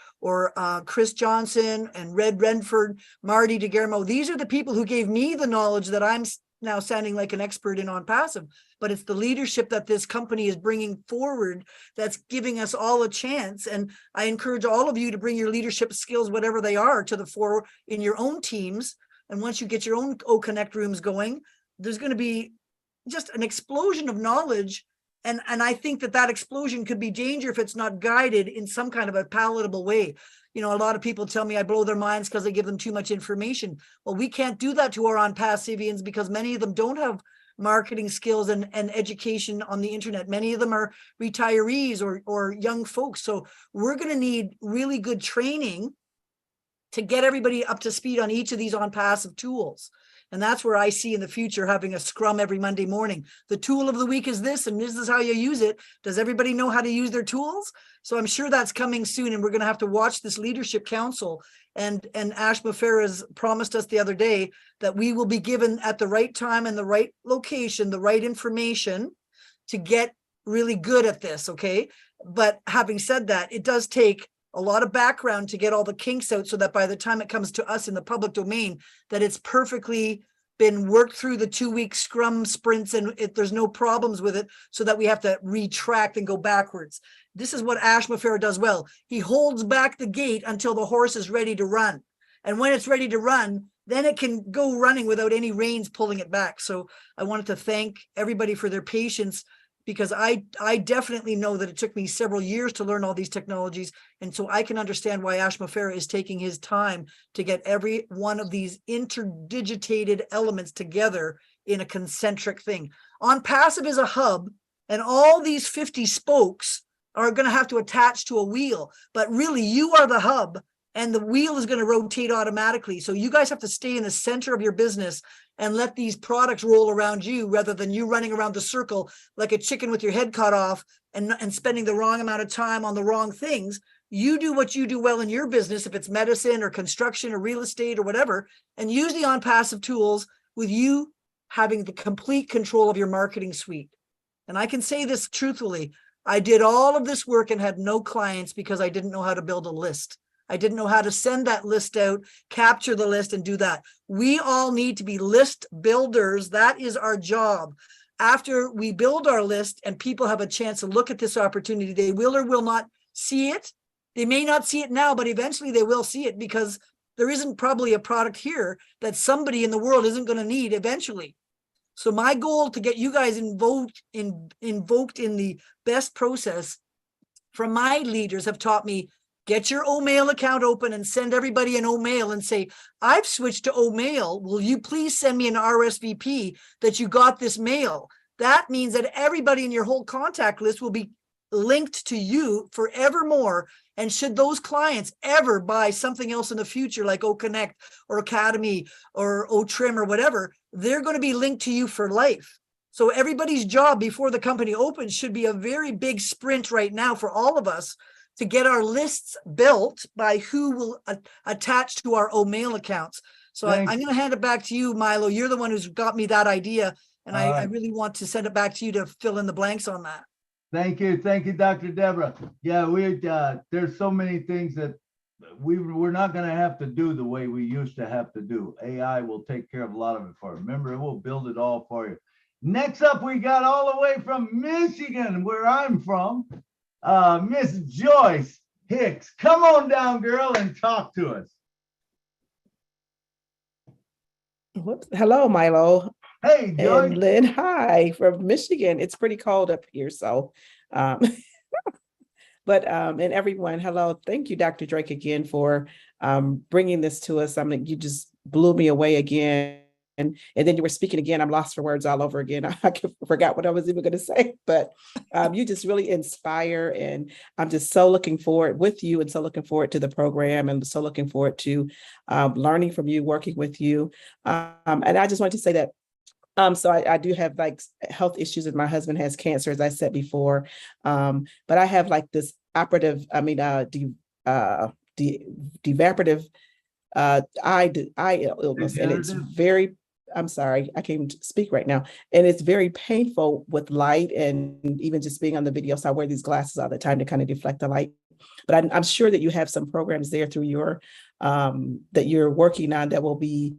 Chris Johnson and Red Renford, Marty DeGarmo. These are the people who gave me the knowledge that I'm now sounding like an expert in OnPassive, but it's the leadership that this company is bringing forward that's giving us all a chance. And I encourage all of you to bring your leadership skills, whatever they are, to the fore in your own teams. And once you get your own O-Connect rooms going, there's going to be just an explosion of knowledge And I think that that explosion could be danger if it's not guided in some kind of a palatable way. You know, a lot of people tell me I blow their minds because I give them too much information. Well, we can't do that to our on-passivians because many of them don't have marketing skills and education on the internet. Many of them are retirees or young folks. So we're going to need really good training to get everybody up to speed on each of these on-passive tools. And that's where I see in the future having a scrum every Monday morning. The tool of the week is this, and this is how you use it. Does everybody know how to use their tools? So I'm sure that's coming soon, and we're going to have to watch this leadership council. And Ash Mafera's promised us the other day that we will be given at the right time and the right location, the right information to get really good at this, okay? But having said that, it does take a lot of background to get all the kinks out so that by the time it comes to us in the public domain, that it's perfectly been worked through the 2-week scrum sprints and there's no problems with it, so that we have to retract and go backwards. This is what Ash Mafera does well. He holds back the gate until the horse is ready to run. And when it's ready to run, then it can go running without any reins pulling it back. So I wanted to thank everybody for their patience, because I definitely know that it took me several years to learn all these technologies. And so I can understand why Ash Mafera is taking his time to get every one of these interdigitated elements together in a concentric thing. On Passive is a hub, and all these 50 spokes are going to have to attach to a wheel. But really, you are the hub, and the wheel is going to rotate automatically. So you guys have to stay in the center of your business and let these products roll around you, rather than you running around the circle like a chicken with your head cut off and spending the wrong amount of time on the wrong things. You do what you do well in your business, if it's medicine or construction or real estate or whatever, and use the on-passive tools with you having the complete control of your marketing suite. And I can say this truthfully, I did all of this work and had no clients because I didn't know how to build a list. I didn't know how to send that list out, capture the list, and do that. We all need to be list builders. That is our job. After we build our list and people have a chance to look at this opportunity, they will or will not see it. They may not see it now, but eventually they will see it, because there isn't probably a product here that somebody in the world isn't going to need eventually. So my goal to get you guys invoked in the best process from my leaders have taught me, get your O-Mail account open and send everybody an O-Mail and say, I've switched to O-Mail. Will you please send me an RSVP that you got this mail? That means that everybody in your whole contact list will be linked to you forevermore. And should those clients ever buy something else in the future, like O-Connect or Academy or O-Trim or whatever, they're going to be linked to you for life. So everybody's job before the company opens should be a very big sprint right now for all of us, to get our lists built by who will attach to our O-Mail accounts. So I'm going to hand it back to you, Milo. You're the one who's got me that idea, and I really want to send it back to you to fill in the blanks on that. Thank you, Dr. Deborah. Yeah, there's so many things that we're not going to have to do the way we used to have to do. AI will take care of a lot of it for you. Remember, it will build it all for you. Next up, we got all the way from Michigan, where I'm from. Miss Joyce Hicks, come on down, girl, and talk to us. Hello, Milo. Hey, Joyce. And Lynn, hi, from Michigan. It's pretty cold up here, so. And everyone, hello. Thank you, Dr. Drake, again for bringing this to us. I mean, you just blew me away again. And then you were speaking again. I'm lost for words all over again. I forgot what I was even going to say, but you just really inspire. And I'm just so looking forward with you, and so looking forward to the program, and so looking forward to learning from you, working with you. And I just wanted to say that so I do have like health issues, and my husband has cancer, as I said before. But I have like this evaporative eye illness, and it's very, I'm sorry, I can't even speak right now. And it's very painful with light, and even just being on the video. So I wear these glasses all the time to kind of deflect the light. But I'm sure that you have some programs there through your, that you're working on that will be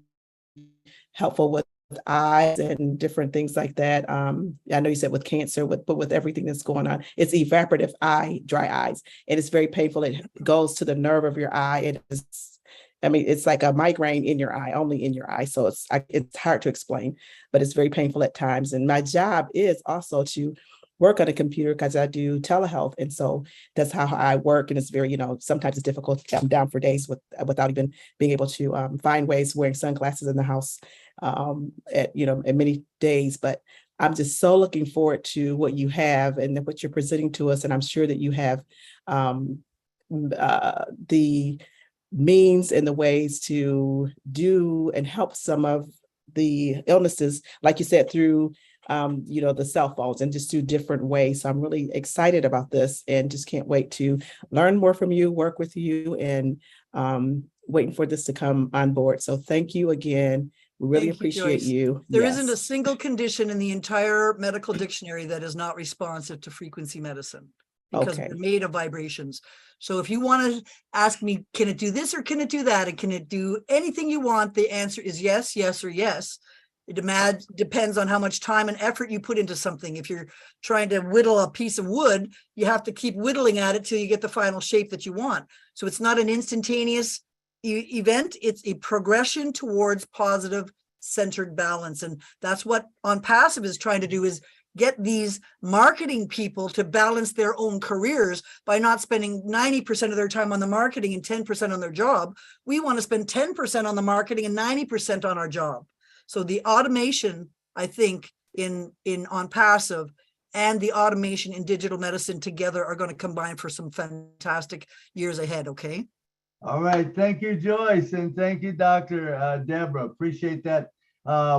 helpful with eyes and different things like that. I know you said with cancer, but with everything that's going on, it's evaporative dry eyes, and it's very painful. It goes to the nerve of your eye. It's like a migraine in your eye, only in your eye. So it's hard to explain, but it's very painful at times. And my job is also to work on a computer because I do telehealth. And so that's how I work. And it's very, sometimes it's difficult. I'm down for days without even being able to find ways wearing sunglasses in the house at many days. But I'm just so looking forward to what you have and what you're presenting to us. And I'm sure that you have the means and the ways to do and help some of the illnesses, like you said, through the cell phones and just through different ways. So I'm really excited about this and just can't wait to learn more from you, work with you, and waiting for this to come on board. So thank you again. We really appreciate you. There isn't a single condition in the entire medical dictionary that is not responsive to frequency medicine, because we're made of vibrations. So if you want to ask me, can it do this or can it do that? And can it do anything you want? The answer is yes, yes, or yes. It depends on how much time and effort you put into something. If you're trying to whittle a piece of wood, you have to keep whittling at it till you get the final shape that you want. So it's not an instantaneous event. It's a progression towards positive centered balance. And that's what On Passive is trying to do, is get these marketing people to balance their own careers by not spending 90% of their time on the marketing and 10% on their job. We want to spend 10% on the marketing and 90% on our job. So the automation, I think, in On Passive and the automation in digital medicine together are going to combine for some fantastic years ahead. Okay. All right. Thank you, Joyce. And thank you, Dr. Deborah. Appreciate that.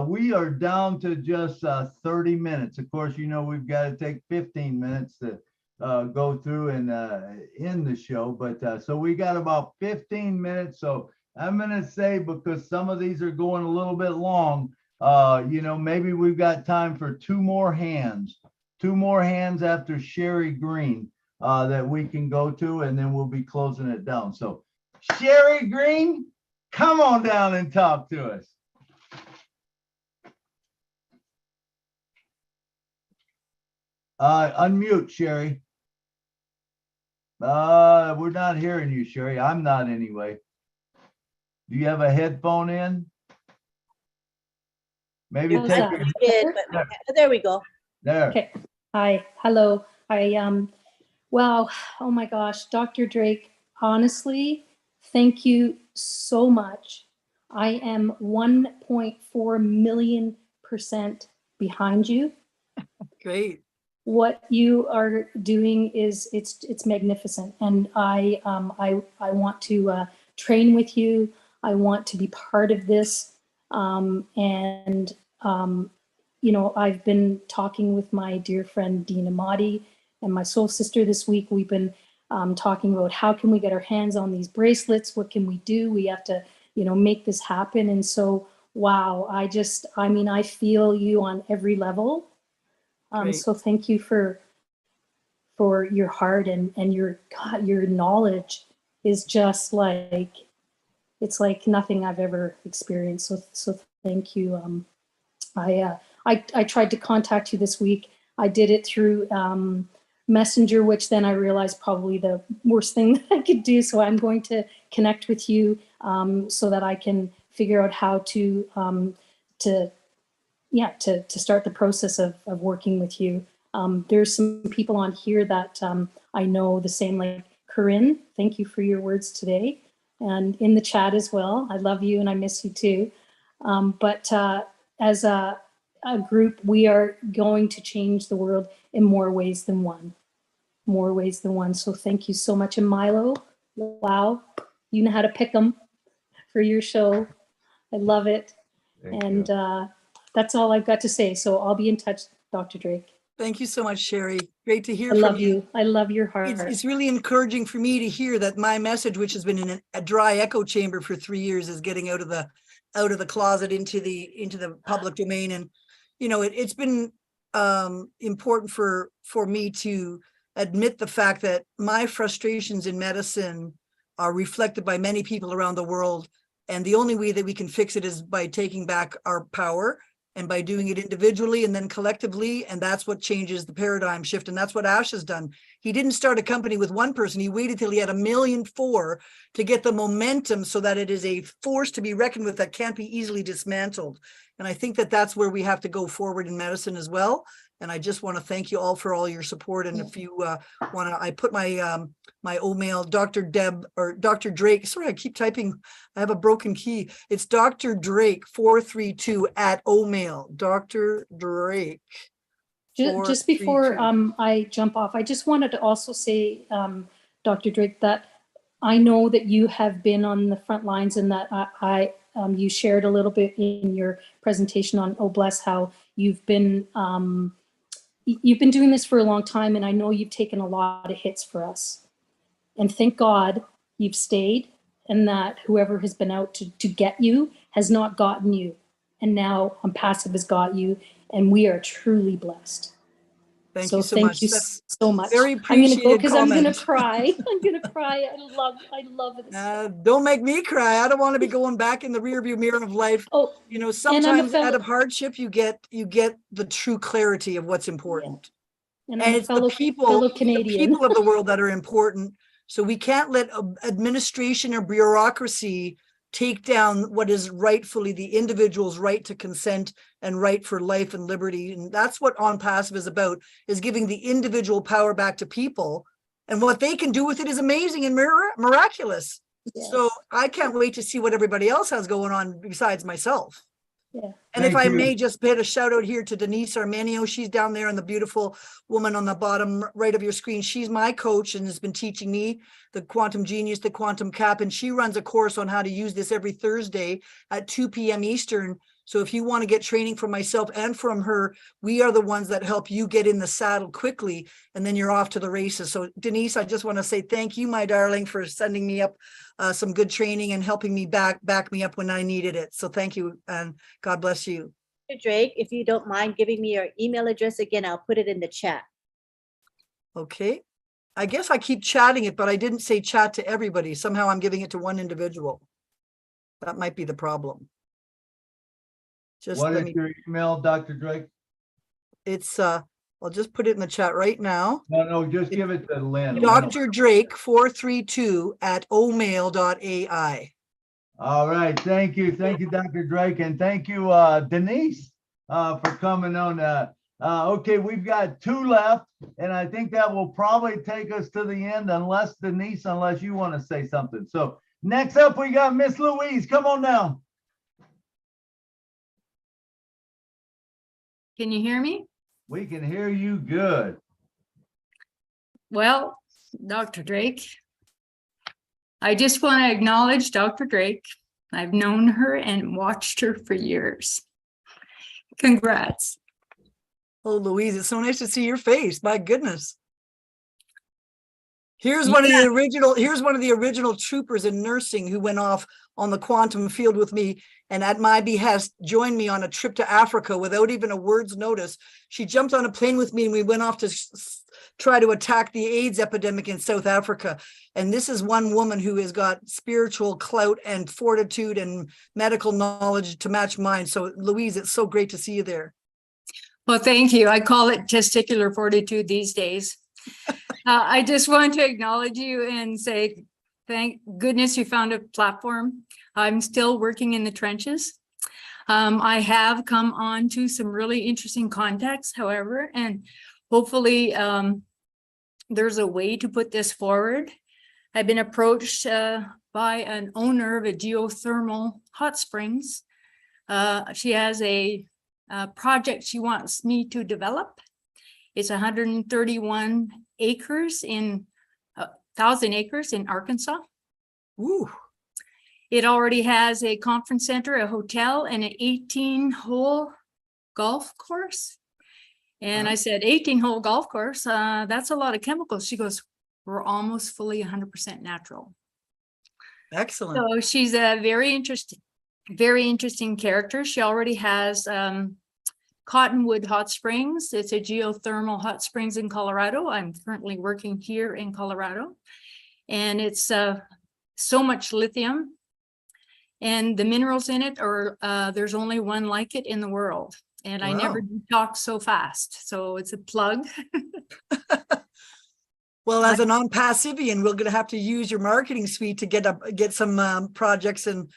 We are down to just 30 minutes. Of course, we've got to take 15 minutes to go through and end the show. But so we got about 15 minutes. So I'm going to say, because some of these are going a little bit long, maybe we've got time for two more hands after Sherry Green that we can go to, and then we'll be closing it down. So Sherry Green, come on down and talk to us. Unmute, Sherry. We're not hearing you, Sherry. I'm not anyway. Do you have a headphone in? Maybe take it. There we go. There. Okay. Hi. Hello. Wow. Oh my gosh. Dr. Drake, honestly, thank you so much. I am 1.4 million% behind you. Great. What you are doing is it's magnificent, and I want to train with you. I want to be part of this, and I've been talking with my dear friend Dina Mahdi and my soul sister this week. We've been talking about how can we get our hands on these bracelets? What can we do? We have to make this happen. And so, wow, I feel you on every level. So thank you for your heart and your knowledge is just like, it's like nothing I've ever experienced. So thank you. I tried to contact you this week. I did it through Messenger, which then I realized probably the worst thing that I could do. So I'm going to connect with you so that I can figure out how to start the process of working with you. There's some people on here that I know the same, like Corinne. Thank you for your words today. And in the chat as well. I love you and I miss you too. But as a group, we are going to change the world in more ways than one. So thank you so much. And Milo, wow, you know how to pick them for your show. I love it. Thank you. That's all I've got to say. So I'll be in touch, Dr. Drake. Thank you so much, Sherry. Great to hear from you. I love you. I love your heart. It's really encouraging for me to hear that my message, which has been in a dry echo chamber for 3 years, is getting out of the closet into the public domain. And it's been important for me to admit the fact that my frustrations in medicine are reflected by many people around the world. And the only way that we can fix it is by taking back our power and by doing it individually and then collectively. And that's what changes the paradigm shift. And that's what Ash has done. He didn't start a company with one person. He waited till he had 1.4 million to get the momentum so that it is a force to be reckoned with that can't be easily dismantled. And I think that that's where we have to go forward in medicine as well. And I just want to thank you all for all your support. And if you want to, I put my my mail, Dr. Deb or Dr. Drake. Sorry, I keep typing. I have a broken key. It's Dr. Drake 432 at mail. Dr. Drake. Just before I jump off, I just wanted to also say, Dr. Drake, that I know that you have been on the front lines and that you shared a little bit in your presentation on Oh Bless how you've been doing this for a long time, and I know you've taken a lot of hits for us. And thank God you've stayed, and that whoever has been out to get you has not gotten you. And now Passive has got you, and we are truly blessed. Thank you so much. That's so much. Very I'm going to go appreciated because I'm going to comment. cry. I'm going to cry. I love it. Don't make me cry. I don't want to be going back in the rearview mirror of life. Oh, you know, sometimes out of hardship, you get the true clarity of what's important. Yeah. And And it's the people of the world that are important. So we can't let administration or bureaucracy take down what is rightfully the individual's right to consent and right for life and liberty. And that's what On Passive is about, is giving the individual power back to people. And what they can do with it is amazing and miraculous. Yes. So I can't wait to see what everybody else has going on besides myself. Yeah. And if I may just put a shout out here to Denise Armenio, she's down there, and the beautiful woman on the bottom right of your screen. She's my coach and has been teaching me the Quantum Genius, the Quantum Cap, and she runs a course on how to use this every Thursday at 2 p.m. Eastern. So if you want to get training from myself and from her, we are the ones that help you get in the saddle quickly, and then you're off to the races. So Denise, I just want to say thank you, my darling, for sending me up some good training and helping me back me up when I needed it. So thank you, and God bless you. Drake, if you don't mind giving me your email address again, I'll put it in the chat. Okay. I guess I keep chatting it, but I didn't say chat to everybody. Somehow I'm giving it to one individual. That might be the problem. What is your email, Dr. Drake? It's I'll just put it in the chat right now. No, just give it to Lynn. Dr. Drake 432 at omail.ai. All right, thank you, Dr. Drake, and thank you, Denise, for coming on. Okay, we've got 2 left, and I think that will probably take us to the end, unless Denise, unless you want to say something. So next up, we got Miss Louise. Come on down. Can you hear me? We can hear you good. Well, Dr. Drake, I just want to acknowledge Dr. Drake. I've known her and watched her for years. Congrats. Oh, Louise, it's so nice to see your face. My goodness. Here's one of the original troopers in nursing who went off on the quantum field with me, and at my behest joined me on a trip to Africa without even a word's notice. She jumped on a plane with me and we went off to try to attack the AIDS epidemic in South Africa. And this is one woman who has got spiritual clout and fortitude and medical knowledge to match mine. So Louise, it's so great to see you there. Well, thank you. I call it testicular fortitude these days. I just want to acknowledge you and say, thank goodness you found a platform. I'm still working in the trenches. I have come on to some really interesting contacts, however, and hopefully there's a way to put this forward. I've been approached by an owner of a geothermal hot springs. She has a project she wants me to develop. It's 131 acres in 1,000 acres in Arkansas. Ooh. It already has a conference center, a hotel, and an 18-hole golf course. And I said, 18-hole golf course, that's a lot of chemicals. She goes, we're almost fully 100% natural. Excellent. So she's a very interesting character. She already has Cottonwood Hot Springs. It's a geothermal hot springs in Colorado. I'm currently working here in Colorado, and it's so much lithium, and the minerals in it are there's only one like it in the world. And wow. I never talk so fast, so it's a plug. Well, as a non-passivian, we're going to have to use your marketing suite to get some projects and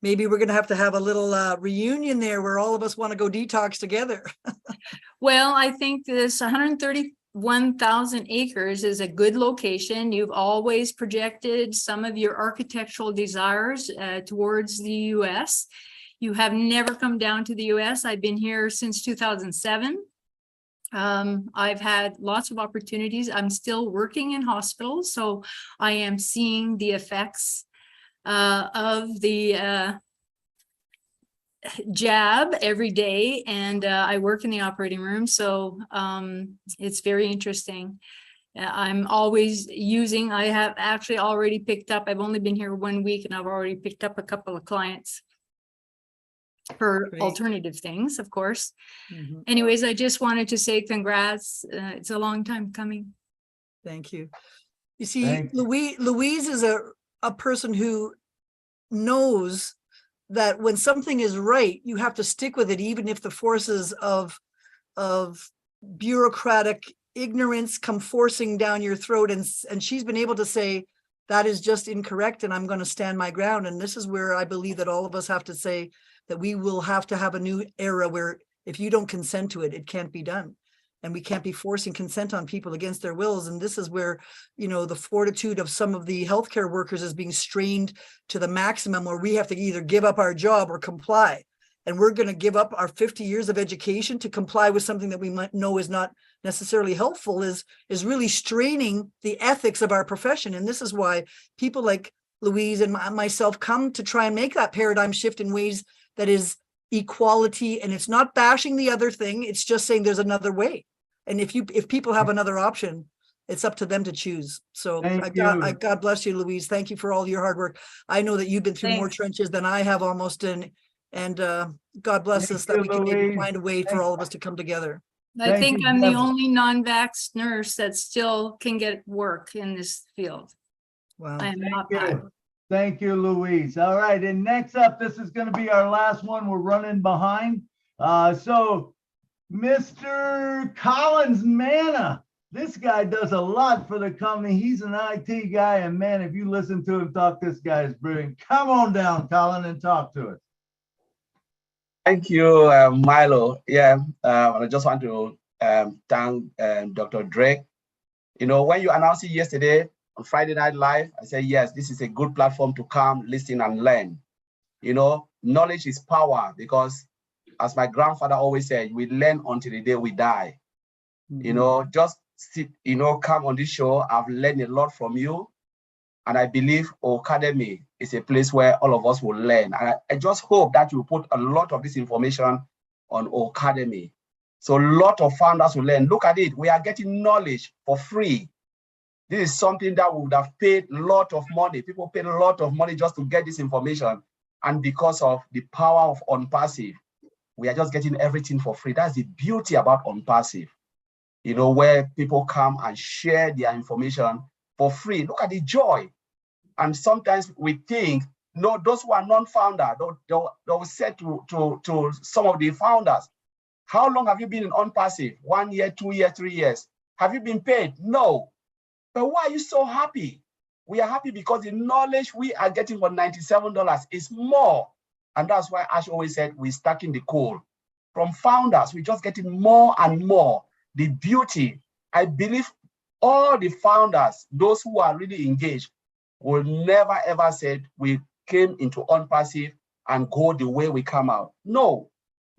maybe we're going to have a little reunion there where all of us want to go detox together. Well, I think this 131,000 acres is a good location. You've always projected some of your architectural desires towards the US. You have never come down to the US. I've been here since 2007. I've had lots of opportunities. I'm still working in hospitals, so I am seeing the effects of the jab every day, and I work in the operating room, so it's very interesting. I'm always using, I have actually already picked up, I've only been here 1 week and I've already picked up a couple of clients for alternative things, of course. Anyways, I just wanted to say congrats. It's a long time coming. Thank you. You see, Louise is a person who knows that when something is right, you have to stick with it, even if the forces of bureaucratic ignorance come forcing down your throat. And she's been able to say, that is just incorrect, and I'm going to stand my ground. And this is where I believe that all of us have to say that we will have to have a new era where if you don't consent to it, it can't be done. And we can't be forcing consent on people against their wills. And this is where, you know, the fortitude of some of the healthcare workers is being strained to the maximum, where we have to either give up our job or comply. And we're going to give up our 50 years of education to comply with something that we might know is not necessarily helpful, is really straining the ethics of our profession. And this is why people like Louise and myself come to try and make that paradigm shift in ways that is equality. And it's not bashing the other thing. It's just saying there's another way. And if people have another option, it's up to them to choose. So God bless you, Louise. Thank you for all your hard work. I know that you've been through more trenches than I have almost. And God bless us that we can maybe find a way for all of us to come together. I think I'm the only non-vax nurse that still can get work in this field. Wow. I am not bad. Thank you, Louise. All right, and next up, this is going to be our last one. We're running behind. So Mr. Collins Manna, this guy does a lot for the company. He's an IT guy, and man, if you listen to him talk, this guy is brilliant. Come on down, Colin, and talk to us. Thank you, Milo. Yeah, I just want to thank Dr. Drake. You know, when you announced it yesterday on Friday Night Live, I said, yes, this is a good platform to come, listen, and learn. You know, knowledge is power, because as my grandfather always said, we learn until the day we die. You know, just sit, you know, come on this show. I've learned a lot from you. And I believe Academy is a place where all of us will learn. And I just hope that you put a lot of this information on Academy. So a lot of founders will learn. Look at it. We are getting knowledge for free. This is something that we would have paid a lot of money. People paid a lot of money just to get this information. And because of the power of OnPassive, we are just getting everything for free. That's the beauty about OnPassive, you know, where people come and share their information for free. Look at the joy. And sometimes we think, no, those who are non-founder, they'll say to some of the founders, how long have you been in OnPassive? 1 year, 2 years, 3 years. Have you been paid? No. But why are you so happy? We are happy because the knowledge we are getting for $97 is more. And that's why Ash always said, we're stacking the coal. From founders, we're just getting more and more. The beauty, I believe all the founders, those who are really engaged, will never ever said we came into OnPassive and go the way we come out. No,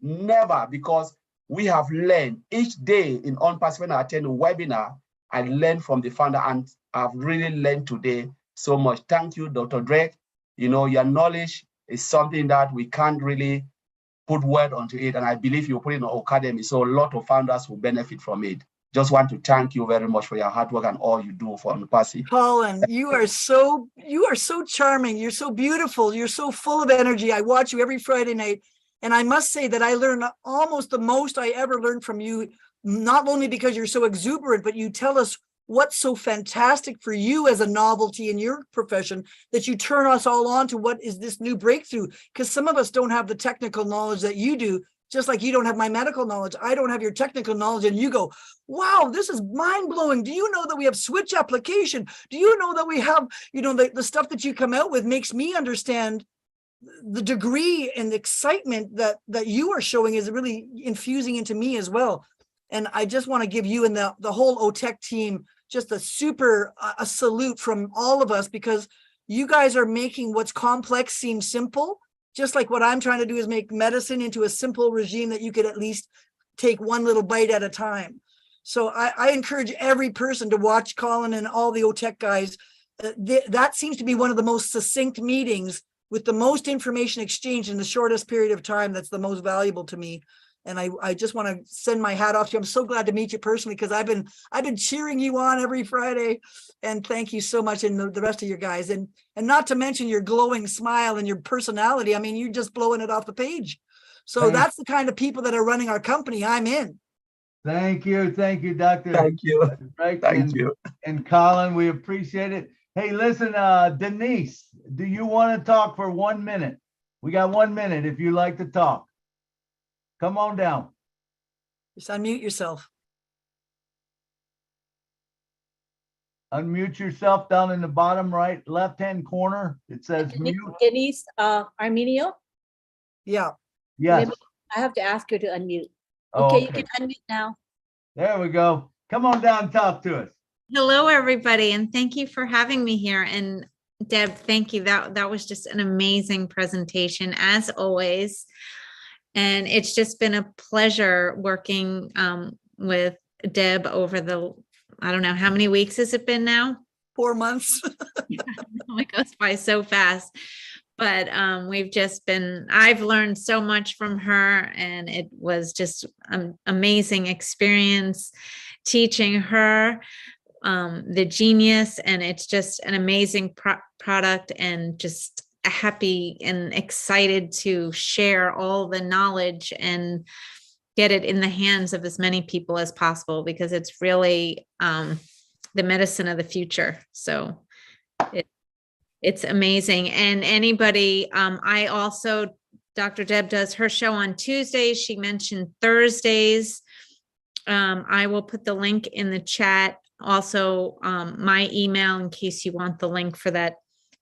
never, because we have learned each day in OnPassive. When I attend a webinar, I learn from the founder, and I've really learned today so much. Thank you, Dr. Drake. You know, your knowledge is something that we can't really put word onto it, and I believe you put it in our academy, so a lot of founders will benefit from it. Just want to thank you very much for your hard work and all you do for OnPassive. Colin, you are so charming. You're so beautiful. You're so full of energy. I watch you every Friday night, and I must say that I learn almost the most I ever learned from you, not only because you're so exuberant, but you tell us what's so fantastic for you as a novelty in your profession that you turn us all on to what is this new breakthrough, because some of us don't have the technical knowledge that you do. Just like you don't have my medical knowledge, I don't have your technical knowledge, and you go, wow, this is mind-blowing. Do you know that we have switch application? Do you know that we have, you know, the stuff that you come out with makes me understand the degree and the excitement that you are showing is really infusing into me as well. And I just want to give you and the whole OTEC team just a salute from all of us, because you guys are making what's complex seem simple. Just like what I'm trying to do is make medicine into a simple regime that you could at least take one little bite at a time. So I encourage every person to watch Colin and all the OTEC guys. That seems to be one of the most succinct meetings with the most information exchanged in the shortest period of time. That's the most valuable to me. And I just want to send my hat off to you. I'm so glad to meet you personally, because I've been cheering you on every Friday. And thank you so much, and the rest of your guys. And not to mention your glowing smile and your personality. I mean, you're just blowing it off the page. So that's the kind of people that are running our company. I'm in. Thank you, Doctor. Thank you. Right. Thank you. And Colin, we appreciate it. Hey, listen, Denise, do you want to talk for 1 minute? We got 1 minute if you like to talk. Come on down. Just unmute yourself. Unmute yourself down in the bottom right, left-hand corner. It says mute. Denise Arminio? Yeah. Yes. I have to ask her to unmute. Oh, Okay, you can unmute now. There we go. Come on down and talk to us. Hello, everybody, and thank you for having me here. And Deb, thank you. That was just an amazing presentation, as always. And it's just been a pleasure working with Deb over the, I don't know, how many weeks has it been now? 4 months. It goes by so fast. But I've learned so much from her, and it was just an amazing experience teaching her the genius, and it's just an amazing product, and just happy and excited to share all the knowledge and get it in the hands of as many people as possible, because it's really the medicine of the future. So it's amazing. And anybody, Dr. Deb does her show on Tuesdays. She mentioned Thursdays. I will put the link in the chat. Also, my email, in case you want the link for that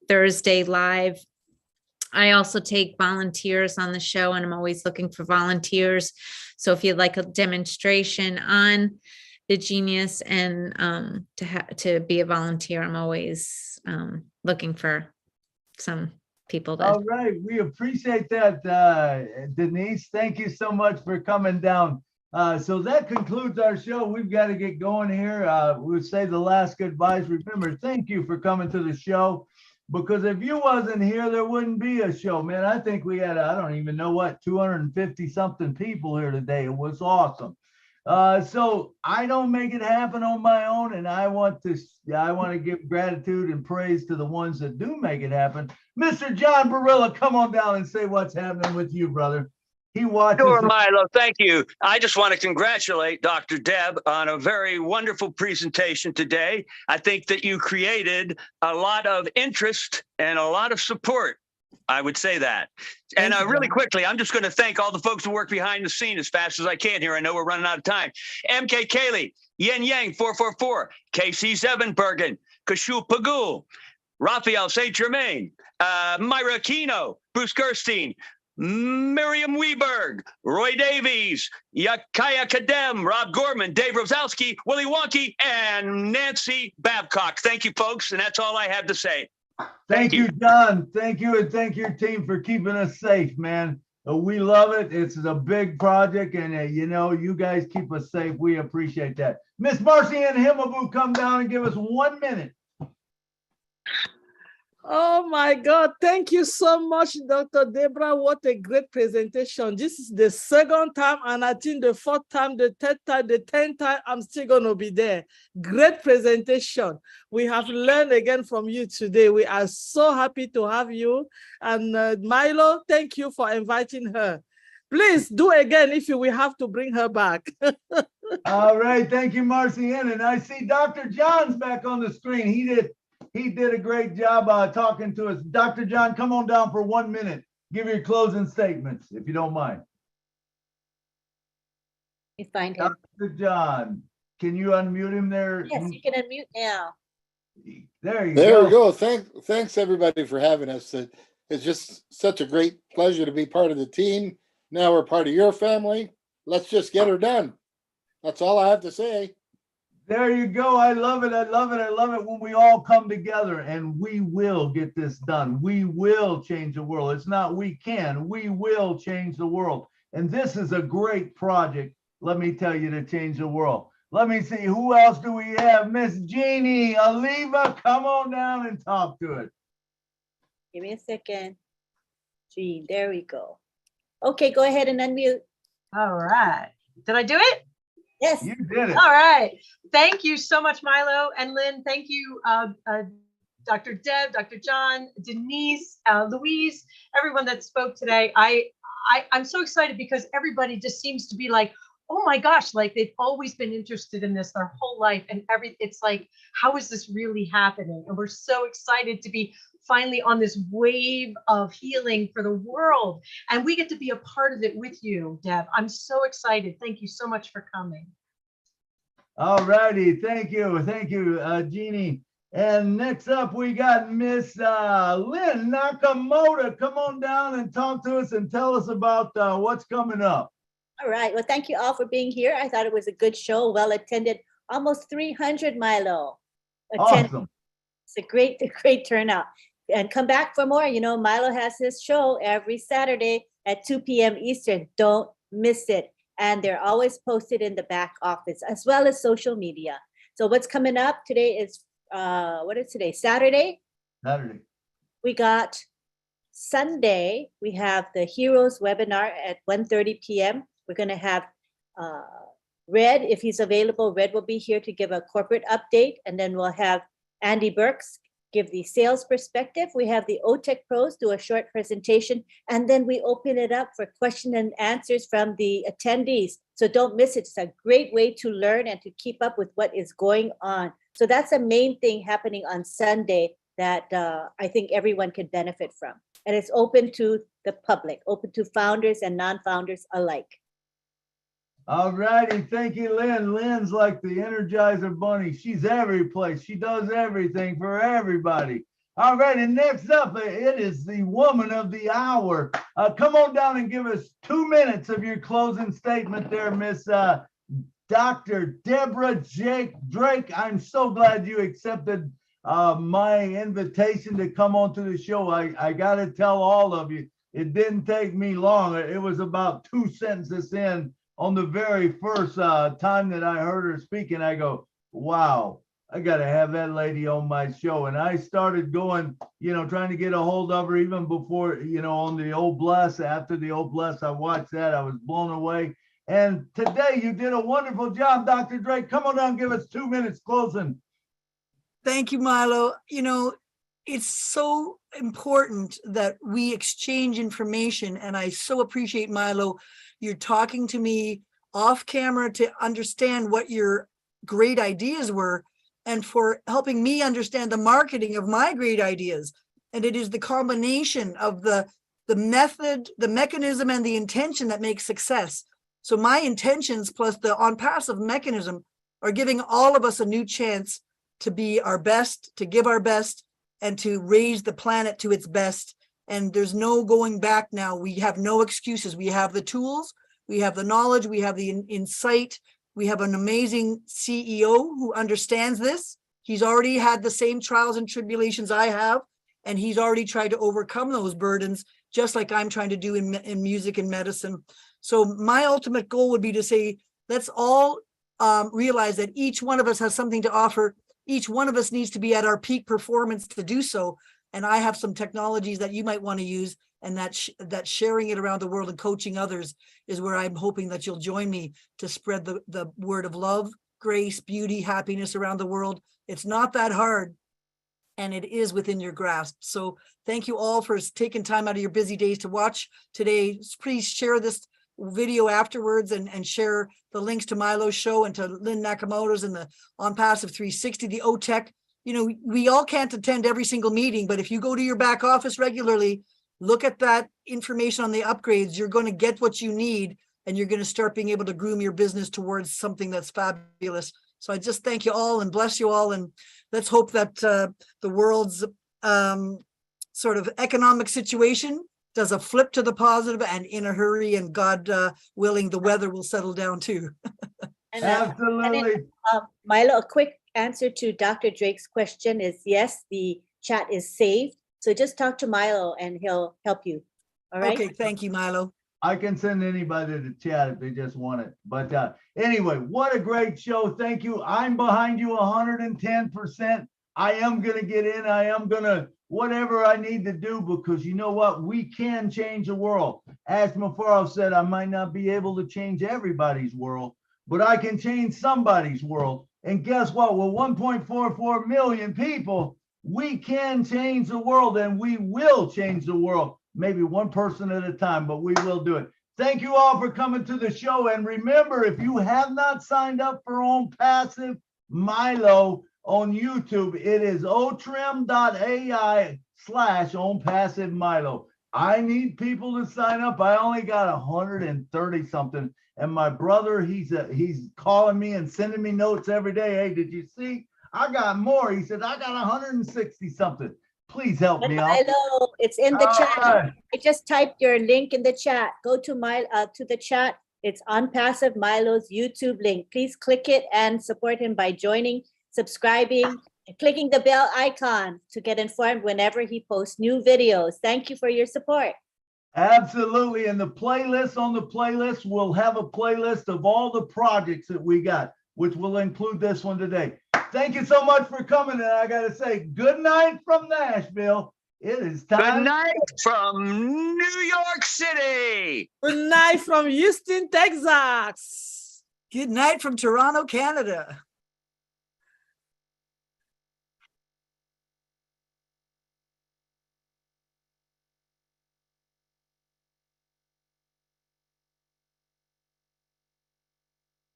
Thursday live. I also take volunteers on the show, and I'm always looking for volunteers. So if you'd like a demonstration on the genius and to be a volunteer, I'm always looking for some people to. All right, we appreciate that, Denise. Thank you so much for coming down. So that concludes our show. We've got to get going here. We'll say the last goodbyes. Remember, thank you for coming to the show, because if you wasn't here, there wouldn't be a show, man. I think we had, I don't even know what, 250 something people here today. It was awesome. So I don't make it happen on my own, and I want to give gratitude and praise to the ones that do make it happen. Mr. John Barilla, come on down and say what's happening with you, brother. He watches. Sure, Milo, thank you. I just want to congratulate Dr. Deb on a very wonderful presentation today. I think that you created a lot of interest and a lot of support. I would say that. And really quickly, I'm just going to thank all the folks who work behind the scene as fast as I can here. I know we're running out of time. MK Kaylee, Yin Yang 444, KC Zevenbergen, Kashu Pagul, Raphael St. Germain, Myra Kino, Bruce Gerstein, Miriam Weberg, Roy Davies, Yakaya Kadem, Rob Gorman, Dave Rosowski, Willie Wonky, and Nancy Babcock. Thank you, folks. And that's all I have to say. Thank you, John. Thank you, and thank your team for keeping us safe, man. We love it. It's a big project, and you guys keep us safe. We appreciate that. Miss Marcy Ann Himmelboo, come down and give us 1 minute. Oh my God, thank you so much, Dr. Deborah. What a great presentation. This is the second time, and I think the fourth time, the third time, the 10th time, I'm still going to be there. Great presentation. We have learned again from you today. We are so happy to have you. And Milo, thank you for inviting her. Please do again if you will have to bring her back. All right, thank you, Marcy Ann. And I see Dr. John's back on the screen. He did a great job talking to us. Dr. John, come on down for 1 minute. Give your closing statements, if you don't mind. You find him. Dr. John, can you unmute him there? Yes, you can unmute now. There you There go. we go. Thanks everybody for having us. It's just such a great pleasure to be part of the team. Now we're part of your family. Let's just get her done. That's all I have to say. There you go. I love it. I love it. I love it when we all come together, and we will get this done. We will change the world. It's not we can, we will change the world. And this is a great project, let me tell you, to change the world. Let me see, who else do we have? Miss Jeannie Oliva, come on down and talk to it. Give me a second. Gee, there we go. Okay, go ahead and unmute. All right. Did I do it? Yes. You did it. All right. Thank you so much, Milo and Lynn. Thank you, Dr. Deb, Dr. John, Denise, Louise, everyone that spoke today. I'm so excited because everybody just seems to be like, oh my gosh, like they've always been interested in this their whole life, and it's like, how is this really happening? And we're so excited to be finally on this wave of healing for the world, and we get to be a part of it with you, Deb. I'm so excited. Thank you so much for coming. All righty, thank you, Jeannie. And next up, we got Miss Lynn Nakamoto. Come on down and talk to us and tell us about what's coming up. All right. Well, thank you all for being here. I thought it was a good show, well attended, almost 300, Milo. Awesome. It's a great turnout. And come back for more. You know, Milo has his show every Saturday at 2 p.m. Eastern. Don't miss it. And they're always posted in the back office as well as social media. So what's coming up today is, what is today? Saturday? Saturday. We got Sunday. We have the Heroes webinar at 1:30 p.m. We're going to have Red, if he's available. Red will be here to give a corporate update. And then we'll have Andy Burks give the sales perspective. We have the OTech pros do a short presentation, and then we open it up for question and answers from the attendees. So don't miss it. It's a great way to learn and to keep up with what is going on. So that's a main thing happening on Sunday that I think everyone could benefit from. And it's open to the public, open to founders and non-founders alike. All righty, thank you, Lynn. Lynn's like the Energizer Bunny. She's every place. She does everything for everybody. All right, and next up, it is the woman of the hour. Come on down and give us 2 minutes of your closing statement there, Miss Dr. Deborah Drake. I'm so glad you accepted my invitation to come onto the show. I got to tell all of you, it didn't take me long. It was about 2 sentences in. On the very first time that I heard her speak, and I go, wow, I got to have that lady on my show. And I started going, trying to get a hold of her even before, on the Old Bless. After the Old Bless, I watched that. I was blown away. And today you did a wonderful job, Dr. Drake. Come on down and give us 2 minutes closing. Thank you, Milo. It's so important that we exchange information. And I so appreciate, Milo, you're talking to me off camera to understand what your great ideas were and for helping me understand the marketing of my great ideas. And it is the combination of the method, the mechanism, and the intention that makes success. So my intentions plus the on-passive mechanism are giving all of us a new chance to be our best, to give our best, and to raise the planet to its best. And there's no going back now. We have no excuses. We have the tools, we have the knowledge, we have the insight. We have an amazing CEO who understands this. He's already had the same trials and tribulations I have, and he's already tried to overcome those burdens, just like I'm trying to do in music and medicine. So my ultimate goal would be to say, let's all realize that each one of us has something to offer. Each one of us needs to be at our peak performance to do so. And I have some technologies that you might want to use, and that sharing it around the world and coaching others is where I'm hoping that you'll join me to spread the word of love, grace, beauty, happiness around the world. It's not that hard, and it is within your grasp. So thank you all for taking time out of your busy days to watch today. Please share this video afterwards and share the links to Milo's show and to Lynn Nakamoto's and the On Passive 360, the OTech. We all can't attend every single meeting, but if you go to your back office regularly, look at that information on the upgrades, you're going to get what you need, and you're going to start being able to groom your business towards something that's fabulous. So I just thank you all and bless you all. And let's hope that the world's sort of economic situation does a flip to the positive and in a hurry, and God willing, the weather will settle down too. And, Absolutely. Milo, a quick answer to Dr. Drake's question is yes, the chat is saved. So just talk to Milo and he'll help you. All right. Okay, thank you, Milo. I can send anybody to the chat if they just want it. But anyway, what a great show. Thank you. I'm behind you 110%. I am going to get in. I am going to whatever I need to do, because you know what? We can change the world. As Mafarov said, I might not be able to change everybody's world, but I can change somebody's world. And guess what? With 1.44 million people, we can change the world, and we will change the world. Maybe one person at a time, but we will do it. Thank you all for coming to the show. And remember, if you have not signed up for Own Passive Milo on YouTube, it is otrim.ai/OwnPassiveMilo. I need people to sign up. I only got 130 something. And my brother, he's calling me and sending me notes every day. Hey, did you see? I got more. He said, I got 160 something. Please help me out. Milo, it's in the chat. Right. I just typed your link in the chat. Go to to the chat. It's on Passive Milo's YouTube link. Please click it and support him by joining, subscribing, and clicking the bell icon to get informed whenever he posts new videos. Thank you for your support. Absolutely. And the playlist on the playlist, we'll have a playlist of all the projects that we got, which will include this one today. Thank you so much for coming. And I got to say, good night from Nashville. It is time. Good night from New York City. Good night from Houston, Texas. Good night from Toronto, Canada.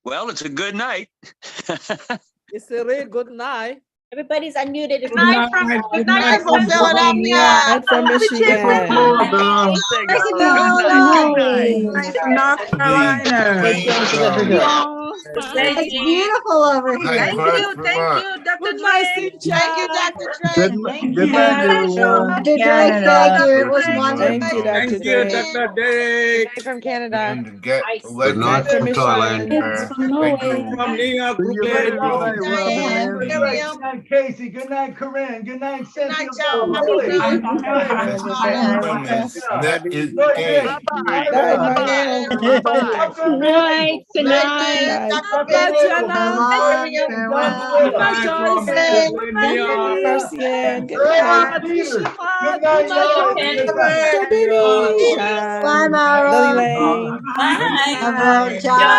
Well, it's a good night. It's a real good night. Everybody's unmuted. Good night from Philadelphia. Night from Michigan. Good North Carolina. It's beautiful over here. Thank you, Dr. Good night, Drake. Thank you, Dr. Drake. Good night, everyone. Dr. Drake, thank you. It was wonderful. Thank you, Dr. Drake. Dr. Drake. From Canada. And to get Good night from Michigan. Thank you. From New York, Brooklyn. Good night, Casey. Good night, Corinne. Good night, Cynthia. That is Good night. Good night. Bye, Mara. Lily Lane. Bye.